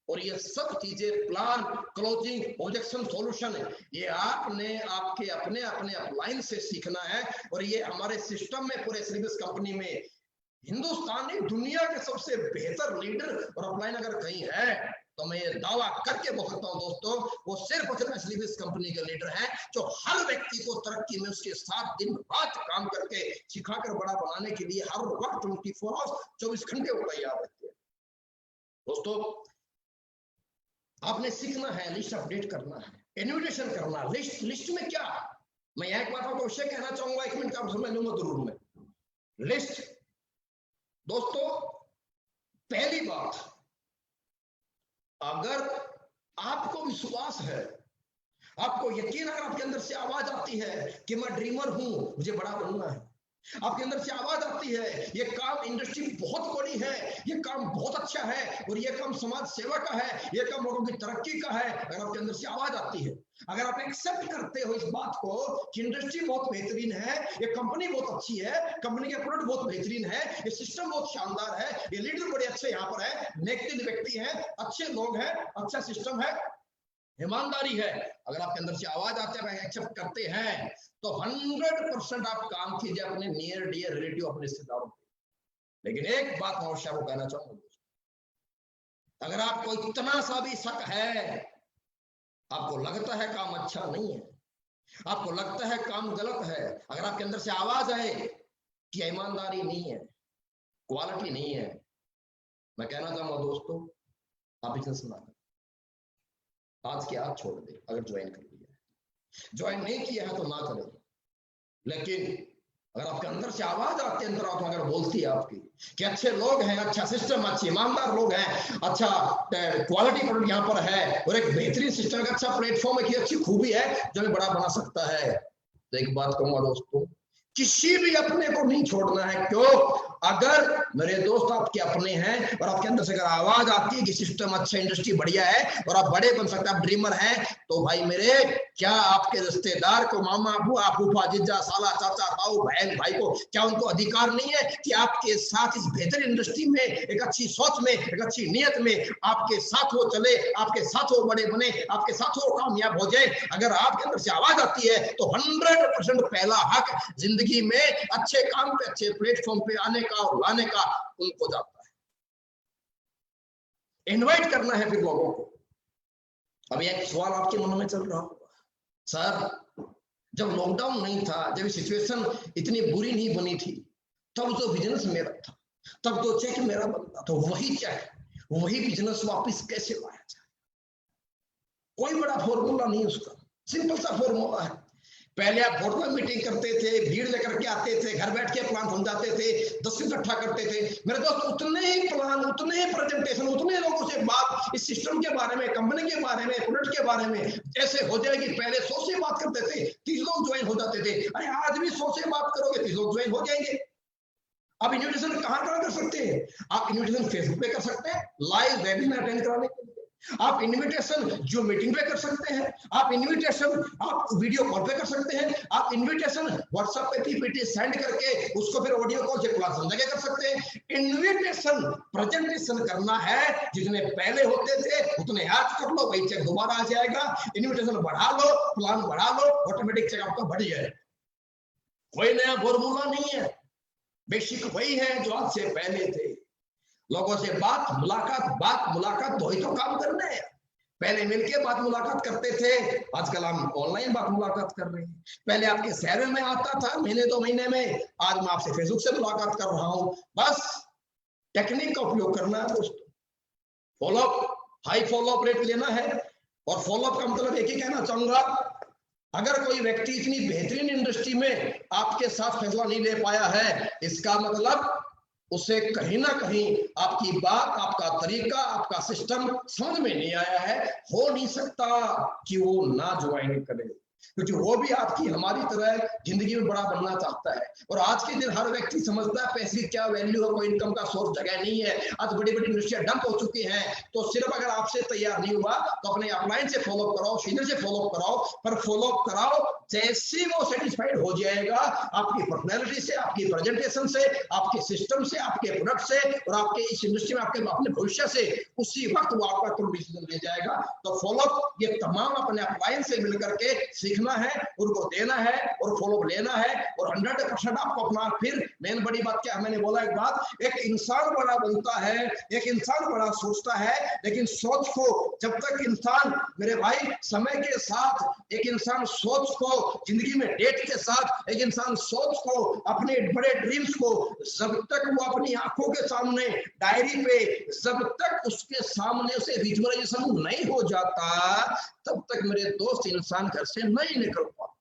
और ये सब चीजें, प्लान, क्लोजिंग, ऑब्जेक्शन, सॉल्यूशन, ये आपने आपके अपने अपने अपलाइन से सीखना है। और ये हमारे सिस्टम में, पूरे सर्विस कंपनी में, हिंदुस्तान ही दुनिया के सबसे बेहतर लीडर और अपलाइन अगर कहीं है, तो मैं ये दावा करके बोल सकता हूं दोस्तों, वो सिर्फ और सिर्फ सर्विस कंपनी के लीडर हैं, जो हर व्यक्ति को तरक्की में उसके साथ दिन रात काम करके सिखाकर बड़ा बनाने के लिए हर वक्त 24 आवर्स 24 घंटे वो तैयार रहते हैं। दोस्तों, आपने सीखना है, लिस्ट अपडेट करना है, इन्विटेशन करना। लिस्ट में क्या? मैं एक बात आपको अवश्य कहना चाहूंगा, 1 मिनट का आप समझ लूंगा जरूर में। लिस्ट दोस्तों, पहली बात, अगर आपको विश्वास है, आपको यकीन, अगर आपके अंदर से आवाज आती है कि मैं ड्रीमर हूं, मुझे बड़ा बनना है, आपके अंदर से आवाज आती है ये काम, इंडस्ट्री बहुत बड़ी है, ये काम बहुत अच्छा है, और ये काम समाज सेवा का है, ये काम लोगों की तरक्की का है, अगर आपके अंदर से आवाज आती है, अगर आप एक्सेप्ट करते हो इस बात को कि इंडस्ट्री बहुत बेहतरीन है, ये कंपनी बहुत अच्छी है, कंपनी के प्रोडक्ट बहुत बेहतरीन है, ये सिस्टम बहुत शानदार है, ये लीडर बड़े अच्छे यहाँ पर है, नेक व्यक्ति है, अच्छे लोग हैं, अच्छा सिस्टम है, ईमानदारी है, अगर आपके अंदर से आवाज आते हैं, एक्सेप्ट करते हैं, तो 100% आप काम कीजिए अपने नियर डियर रिलेटिव, अपने रिश्तेदारों पे। लेकिन एक बात मैं अवश्य कहना चाहूंगा, अगर आपको इतना सा भी शक है, आपको लगता है काम अच्छा नहीं है, आपको लगता है काम गलत है, अगर आपके अंदर से आवाज आए कि ईमानदारी नहीं है, क्वालिटी नहीं है, मैं कहना चाहूंगा दोस्तों, आप बिजनेस ना करें। आज के आज छोड़ दे, अगर ज्वाइन कर लिया है। ज्वाइन नहीं किया है तो ना करें। लेकिन अगर आपके अंदर से आवाज आती है, अंदर अगर बोलती है आपकी कि अच्छे लोग हैं, अच्छा सिस्टम, अच्छे ईमानदार लोग हैं, अच्छा क्वालिटी प्रोडक्ट यहाँ पर है, और एक बेहतरीन सिस्टम का अच्छा प्लेटफॉर्म है, कि अच्छी खूबी है जो हमें बड़ा बना सकता है, तो एक बात कहूंगा दोस्तों, किसी भी अपने को नहीं छोड़ना है। क्यों? अगर मेरे दोस्त आपके अपने हैं और आपके अंदर से अगर आवाज आती है कि सिस्टम अच्छा, इंडस्ट्री बढ़िया है और आप बड़े बन सकते हैं, आप ड्रीमर हैं, तो भाई मेरे, क्या आपके रिश्तेदार को, मामा, बुआ, फूफा, जीजा, साला, चाचा, ताऊ, बहन, भाई को, क्या उनको अधिकार नहीं है कि आपके साथ इस बेहतर इंडस्ट्री में, एक अच्छी सोच में, एक अच्छी नीयत में आपके साथ वो चले, आपके साथ वो बड़े बने, आपके साथ वो कामयाब हो जाए? अगर आपके अंदर से आवाज आती है तो 100% पहला हक जिंदगी में अच्छे काम पे, अच्छे प्लेटफॉर्म पे आने का और लाने का उनको जाता है। इनवाइट करना है फिर लोगों को। अब एक सवाल आपके मन में चल रहा होगा, सर जब लॉकडाउन नहीं था, जब सिचुएशन इतनी बुरी नहीं बनी थी, तब जो बिजनेस मेरा था, तब तो चेक मेरा बनता, तो वही चेक, वही बिजनेस वापस कैसे लाया जाए? कोई बड़ा फॉर्मूला नहीं उसका, सिंपल सा फॉर्मूला है पहले आप होटल में मीटिंग करते थे, भीड़ लेकर के आते थे, घर बैठ के प्लान समझाते थे, 10 इकट्ठा करते थे। मेरे दोस्त उतने ही प्लान, उतने ही प्रेजेंटेशन, उतने लोगों से बात इस सिस्टम के बारे में, कंपनी के बारे में, प्रोडक्ट के बारे में जैसे हो जाएगी। पहले 100 से बात करते थे, 30 लोग ज्वाइन हो जाते थे। अरे आज भी 100 से बात करोगे 30 लोग ज्वाइन हो जाएंगे। आप इन्विटेशन कहां कर सकते हैं? आप इन्विटेशन फेसबुक पे कर सकते हैं, लाइव वेबिनार अटेंड कराने के लिए। आप इनविटेशन जो मीटिंग पे कर सकते हैं, आप इनविटेशन आप वीडियो कॉल पे कर सकते हैं, आप इनविटेशन व्हाट्सएप पे पीपीटी सेंड करके उसको फिर ऑडियो कॉल से क्लास समझा के कर सकते हैं। इनविटेशन प्रेजेंटेशन करना है, जितने पहले होते थे उतने आज कर लो, वही चेक दोबारा आ जाएगा। इनविटेशन बढ़ा लो, प्लान बढ़ा लो, ऑटोमेटिक चेक आपका बढ़ जाए। कोई नया फॉर्मूला नहीं है, बेसिक वही है जो आज से पहले थे। लोगों से बात मुलाकात वही तो काम करना है। पहले मिलके बात मुलाकात करते थे, आजकल हम ऑनलाइन बात मुलाकात कर रहे हैं। पहले आपके शहर में आता था महीने 2 महीने में, आज मैं आपसे फेसबुक से मुलाकात कर रहा हूं। बस टेक्निक का उपयोग करना है दोस्तों। फॉलोअप, हाई फॉलोअप रेट लेना है। और फॉलोअप का मतलब एक ही कहना चाहूंगा, अगर कोई व्यक्ति इतनी बेहतरीन इंडस्ट्री में आपके साथ फैसला नहीं ले पाया है, इसका मतलब उसे कहीं ना कहीं आपकी बात, आपका तरीका, आपका सिस्टम समझ में नहीं आया है। हो नहीं सकता कि वो ना ज्वाइन करे, क्योंकि वो भी आपकी हमारी तरह जिंदगी में बड़ा बनना चाहता है। और आज के दिन हर व्यक्ति समझता है पैसे की क्या वैल्यू है, कोई इनकम का सोर्स जगह नहीं है। आज बड़ी बड़ी इंडस्ट्रियां डंप हो चुकी हैं। तो सिर्फ अगर आपसे तैयार नहीं हुआ तो अपने अपलाइन से फॉलोअप कराओ, सीनियर से फॉलोअप कराओ, पर फॉलोअप कराओ जैसे वो सेटिस्फाइड हो जाएगा आपकी पर्सनैलिटी से, आपकी प्रेजेंटेशन से, आपके सिस्टम से, आपके प्रोडक्ट से और आपके इस इंडस्ट्री में आपके अपने भविष्य से, उसी वक्त वो आपका तुरंत डिसीजन ले जाएगा। तो फॉलोअप ये तमाम अपने अपलाइन से मिलकर के सीखना है, उनको देना है और फॉलोअप लेना है। और 100% आपको अपना, फिर मेन बड़ी बात क्या, मैंने बोला एक बात, एक इंसान बड़ा बनता है, एक इंसान बड़ा सोचता है, लेकिन सोच को जब तक इंसान, मेरे भाई, समय के साथ एक इंसान सोच को जिंदगी में डेट के साथ, एक इंसान सोच को, अपने बड़े ड्रीम्स को जब तक वो अपनी आंखों के सामने डायरी पे, जब तक उसके सामने उसे विजुअलाइजेशन नहीं हो जाता, तब तक मेरे दोस्त इंसान घर से नहीं निकल पाता।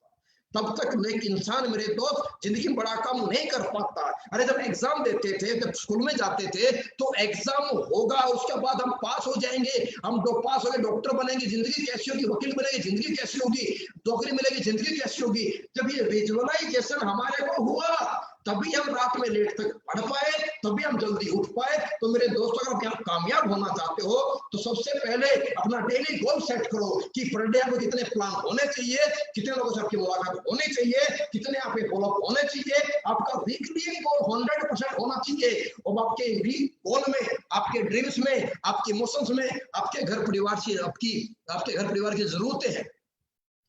तब तक एक इंसान, मेरे दोस्त, जिंदगी में बड़ा काम नहीं कर पाता। अरे जब एग्जाम देते थे, जब स्कूल में जाते थे, तो एग्जाम होगा, उसके बाद हम पास हो जाएंगे, हम पास हो गए डॉक्टर बनेंगे, जिंदगी कैसी होगी, वकील बनेंगे, जिंदगी कैसी होगी, नौकरी मिलेगी, जिंदगी कैसी होगी। जब ये विजुअलाइजेशन हमारे को हुआ, तभी हम रात में लेट तक पढ़ पाए, तभी हम जल्दी उठ पाए। तो मेरे दोस्तों, अगर आप कामयाब होना चाहते हो तो सबसे पहले अपना डेली गोल सेट करो कि पर डे आपको कितने प्लान होने चाहिए, कितने लोगों से आपकी मुलाकात होनी चाहिए, कितने आपके फॉलोअप होने चाहिए। आपका वीकली गोल 100% होना चाहिए। और आपके गोल में, आपके ड्रीम्स में, आपके इमोशंस में, आपके घर परिवार से, आपके घर परिवार की जरूरतें हैं।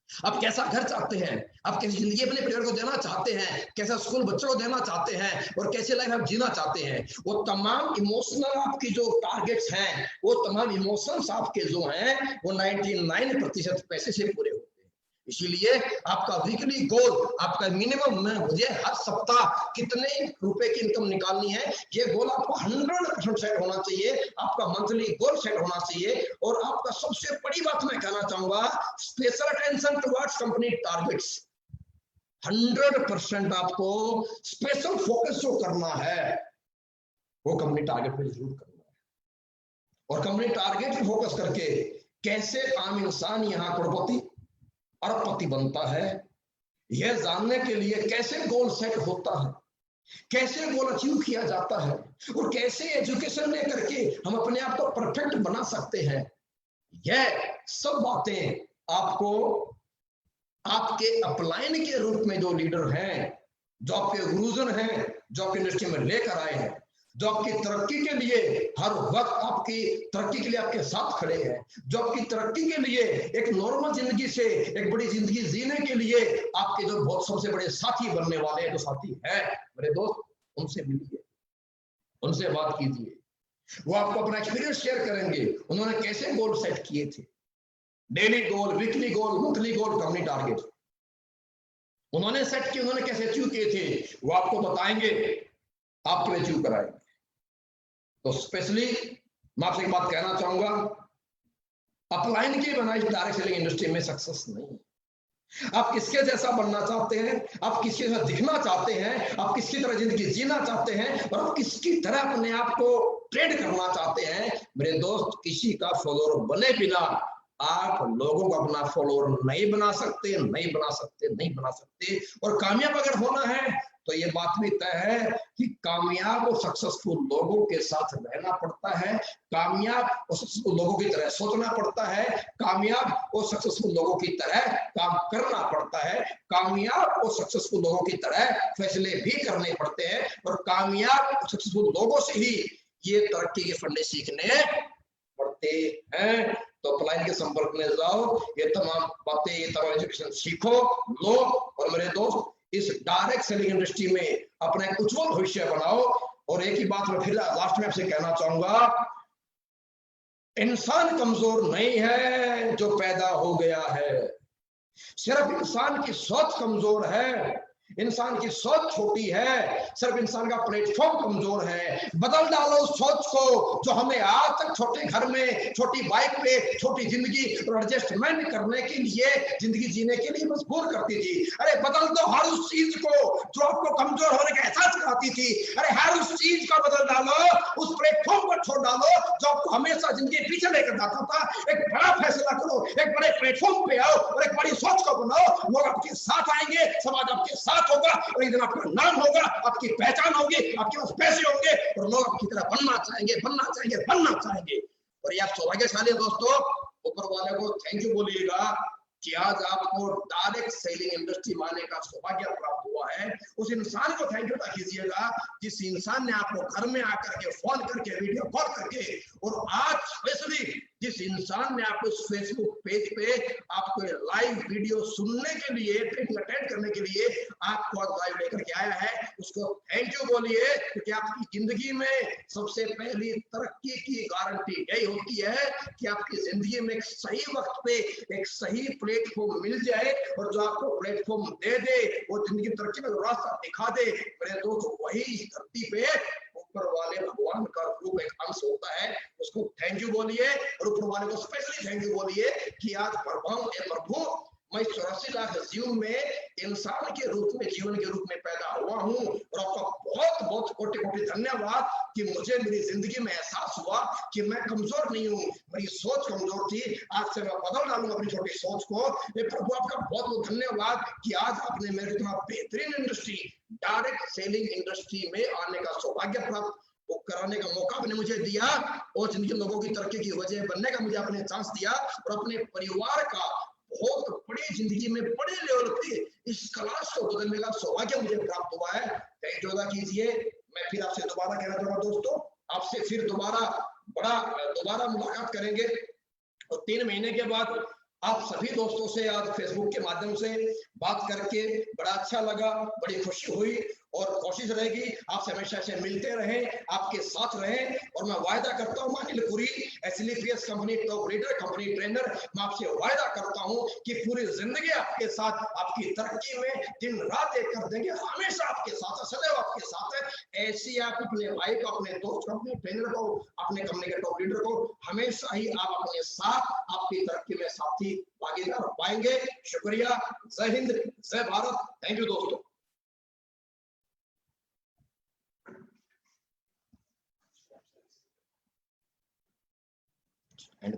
आप कैसा घर चाहते हैं, आप कैसी जिंदगी अपने परिवार को देना चाहते हैं, कैसा स्कूल बच्चों को देना चाहते हैं और कैसे लाइफ आप जीना चाहते हैं, वो तमाम इमोशनल आपकी जो टारगेट्स हैं, वो तमाम इमोशंस आपके जो हैं, वो 99% पैसे से पूरे होते हैं। इसीलिए आपका वीकली गोल, आपका मिनिमम में, मुझे हर सप्ताह कितने रुपए की इनकम निकालनी है, ये गोल आपको 100% सेट होना चाहिए। आपका मंथली गोल सेट होना चाहिए। और आपका सबसे बड़ी बात मैं कहना चाहूंगा, special attention towards company targets. 100% आपको स्पेशल फोकस जो करना है, वो कंपनी टारगेट पे जरूर करना है। और कंपनी टारगेट पे फोकस करके कैसे आम इंसान यहां करोड़पति, अरबपति बनता है, यह जानने के लिए कैसे गोल सेट होता है, कैसे गोल अचीव किया जाता है, और कैसे एजुकेशन लेकर के हम अपने आप को परफेक्ट बना सकते हैं, यह सब बातें आपको आपके अपलाइन के रूप में जो लीडर हैं, जो आपके गुरुजन हैं, जो आपकी इंडस्ट्री में लेकर आए हैं, जो आपकी तरक्की के लिए हर वक्त आपकी तरक्की के लिए आपके साथ खड़े हैं, जो आपकी तरक्की के लिए एक नॉर्मल जिंदगी से एक बड़ी जिंदगी जीने के लिए आपके जो बहुत सबसे बड़े साथी बनने वाले हैं, जो साथी हैं, मेरे दोस्त, उनसे मिलिए, उनसे बात कीजिए। वो आपको अपना एक्सपीरियंस शेयर करेंगे, उन्होंने कैसे गोल सेट किए थे, डेली गोल, वीकली गोल, मंथली गोल, कंपनी टारगेट उन्होंने सेट किए, उन्होंने कैसे अचीव किए थे, वो आपको बताएंगे, आपको अचीव कराएंगे। तो स्पेशली मैं आपसे एक बात कहना चाहूंगा, अपलाइन की बनाई डायरेक्ट सेलिंग इंडस्ट्री में सक्सेस नहीं है। आप किसके जैसा बनना चाहते हैं, आप किसके जैसा दिखना चाहते हैं, आप किसकी तरह जिंदगी जीना चाहते हैं, और आप किसकी तरह अपने आप को ट्रेड करना चाहते हैं। मेरे दोस्त, किसी का फॉलोअर बने बिना आप लोगों को अपना फॉलोअर नहीं बना सकते, नहीं बना सकते, नहीं बना सकते। और कामयाब अगर होना है तो ये बात भी तय है कि कामयाब और सक्सेसफुल लोगों के साथ रहना पड़ता है, कामयाब और सक्सेसफुल लोगों की तरह सोचना पड़ता है, कामयाब और सक्सेसफुल लोगों की तरह काम करना पड़ता है, कामयाब और सक्सेसफुल लोगों की तरह फैसले भी करने पड़ते हैं, और कामयाब और सक्सेसफुल लोगों से ही ये तरक्की के फंडे सीखने पड़ते हैं। तो अपलाइन के संपर्क में जाओ, ये तमाम बातें, ये तमाम एजुकेशन सीखो, लो, और मेरे दोस्त इस डायरेक्ट सेलिंग इंडस्ट्री में अपना एक उज्जवल भविष्य बनाओ। और एक ही बात मैं फिर लास्ट में आपसे कहना चाहूंगा, इंसान कमजोर नहीं है जो पैदा हो गया है, सिर्फ इंसान की सोच कमजोर है, इंसान की सोच छोटी है, सिर्फ इंसान का प्लेटफॉर्म कमजोर है। बदल डालो उस सोच को जो हमें आज तक छोटे घर में, छोटी बाइक पे, छोटी जिंदगी और एडजस्टमेंट करने के लिए, जिंदगी जीने के लिए मजबूर करती थी। अरे बदल दो हर उस चीज को जो आपको कमजोर होने का एहसास कराती थी। अरे हर उस चीज को बदल डालो, उस प्लेटफॉर्म को छोड़ डालो जो आपको हमेशा जिंदगी पीछे लेकर जाता था। एक बड़ा फैसला करो, एक बड़े प्लेटफॉर्म पे आओ और एक बड़ी सोच को बनाओ। लोग आपके साथ आएंगे, समाज आपके साथ होगा, और एक दिन आपका नाम होगा, आपकी पहचान होगी, आपके पास पैसे होंगे, और लोग आपकी तरह बनना चाहेंगे, बनना चाहेंगे, बनना चाहेंगे। और ये आप सौभाग्यशाली दोस्तों, ऊपर वाले को थैंक यू बोलिएगा कि आज आपको डायरेक्ट सेलिंग इंडस्ट्री में आने का सौभाग्य प्राप्त हुआ है। उस इंसान को थैंक यू कीजिएगा जिस इंसान ने आपको घर में आकर के फोन करके, वीडियो कॉल करके, और आज स्पेशली जिस इंसान ने आपको फेसबुक पेज पे आपको लाइव वीडियो सुनने के लिए, ट्रेनिंग अटेंड करने के लिए आपको लाइव लेकर के आया है, उसको थैंक यू बोलिए। क्योंकि आपकी जिंदगी में सबसे पहली तरक्की की गारंटी यही होती है कि आपकी जिंदगी में एक सही वक्त पे एक सही प्लेटफॉर्म मिल जाए, और जो आपको प्लेटफॉर्म दे दे, वो जिंदगी तरक्की में रास्ता दिखा दे। मेरे दोस्त, वही इस धरती पे ऊपर वाले भगवान का रूप एक अंश होता है, उसको थैंक यू बोलिए। और ऊपर वाले को स्पेशली थैंक यू बोलिए कि आज प्रभु मैं 84 लाख जीवन में इंसान के रूप में, जीवन के रूप में पैदा हुआ हूँ, और आपका बहुत बहुत कोटि कोटि धन्यवाद कि मुझे मेरी जिंदगी में एहसास हुआ कि मैं कमजोर नहीं हूँ, मेरी सोच कमजोर थी। आज से मैं बदल डालूंगा अपनी छोटी सोच को। ये प्रभु आपका बहुत बहुत धन्यवाद कि आज आपने मेरे इतना बेहतरीन इंडस्ट्री, डायरेक्ट सेलिंग इंडस्ट्री में आने का सौभाग्य प्राप्त वो कराने का मौका आपने मुझे दिया, और जिनके लोगों की तरक्की की वजह बनने का मुझे आपने चांस दिया, और अपने परिवार का बहुत बड़ी जिंदगी में बड़े लेवल पे इस क्लास को बदलने का सौभाग्य मुझे प्राप्त हुआ है। थैंक यू कीजिए। मैं फिर आपसे दोबारा कहना चाहूंगा दोस्तों, आपसे फिर दोबारा मुलाकात करेंगे, और 3 महीने के बाद आप सभी दोस्तों से आज फेसबुक के माध्यम से बात करके बड़ा अच्छा लगा, बड़ी खुशी हुई, और कोशिश रहेगी आपसे हमेशा से मिलते रहें, आपके साथ रहें। और मैं वायदा करता हूं अनिलपुरी एसएलपीएस company top leader, company trainer, मैं आपसे वायदा करता हूं कि पूरी जिंदगी आपके साथ, आपकी तरक्की में दिन रात एक कर देंगे, हमेशा आपके साथ, सदैव आपके साथ है। ऐसी आप अपने भाई को, अपने दोस्त को, अपने ट्रेनर को, अपने कंपनी के टॉप लीडर को हमेशा ही आप अपने साथ, आपकी तरक्की में साथी भागीदार पाएंगे। शुक्रिया। जय हिंद, जय भारत। थैंक यू दोस्तों। एंड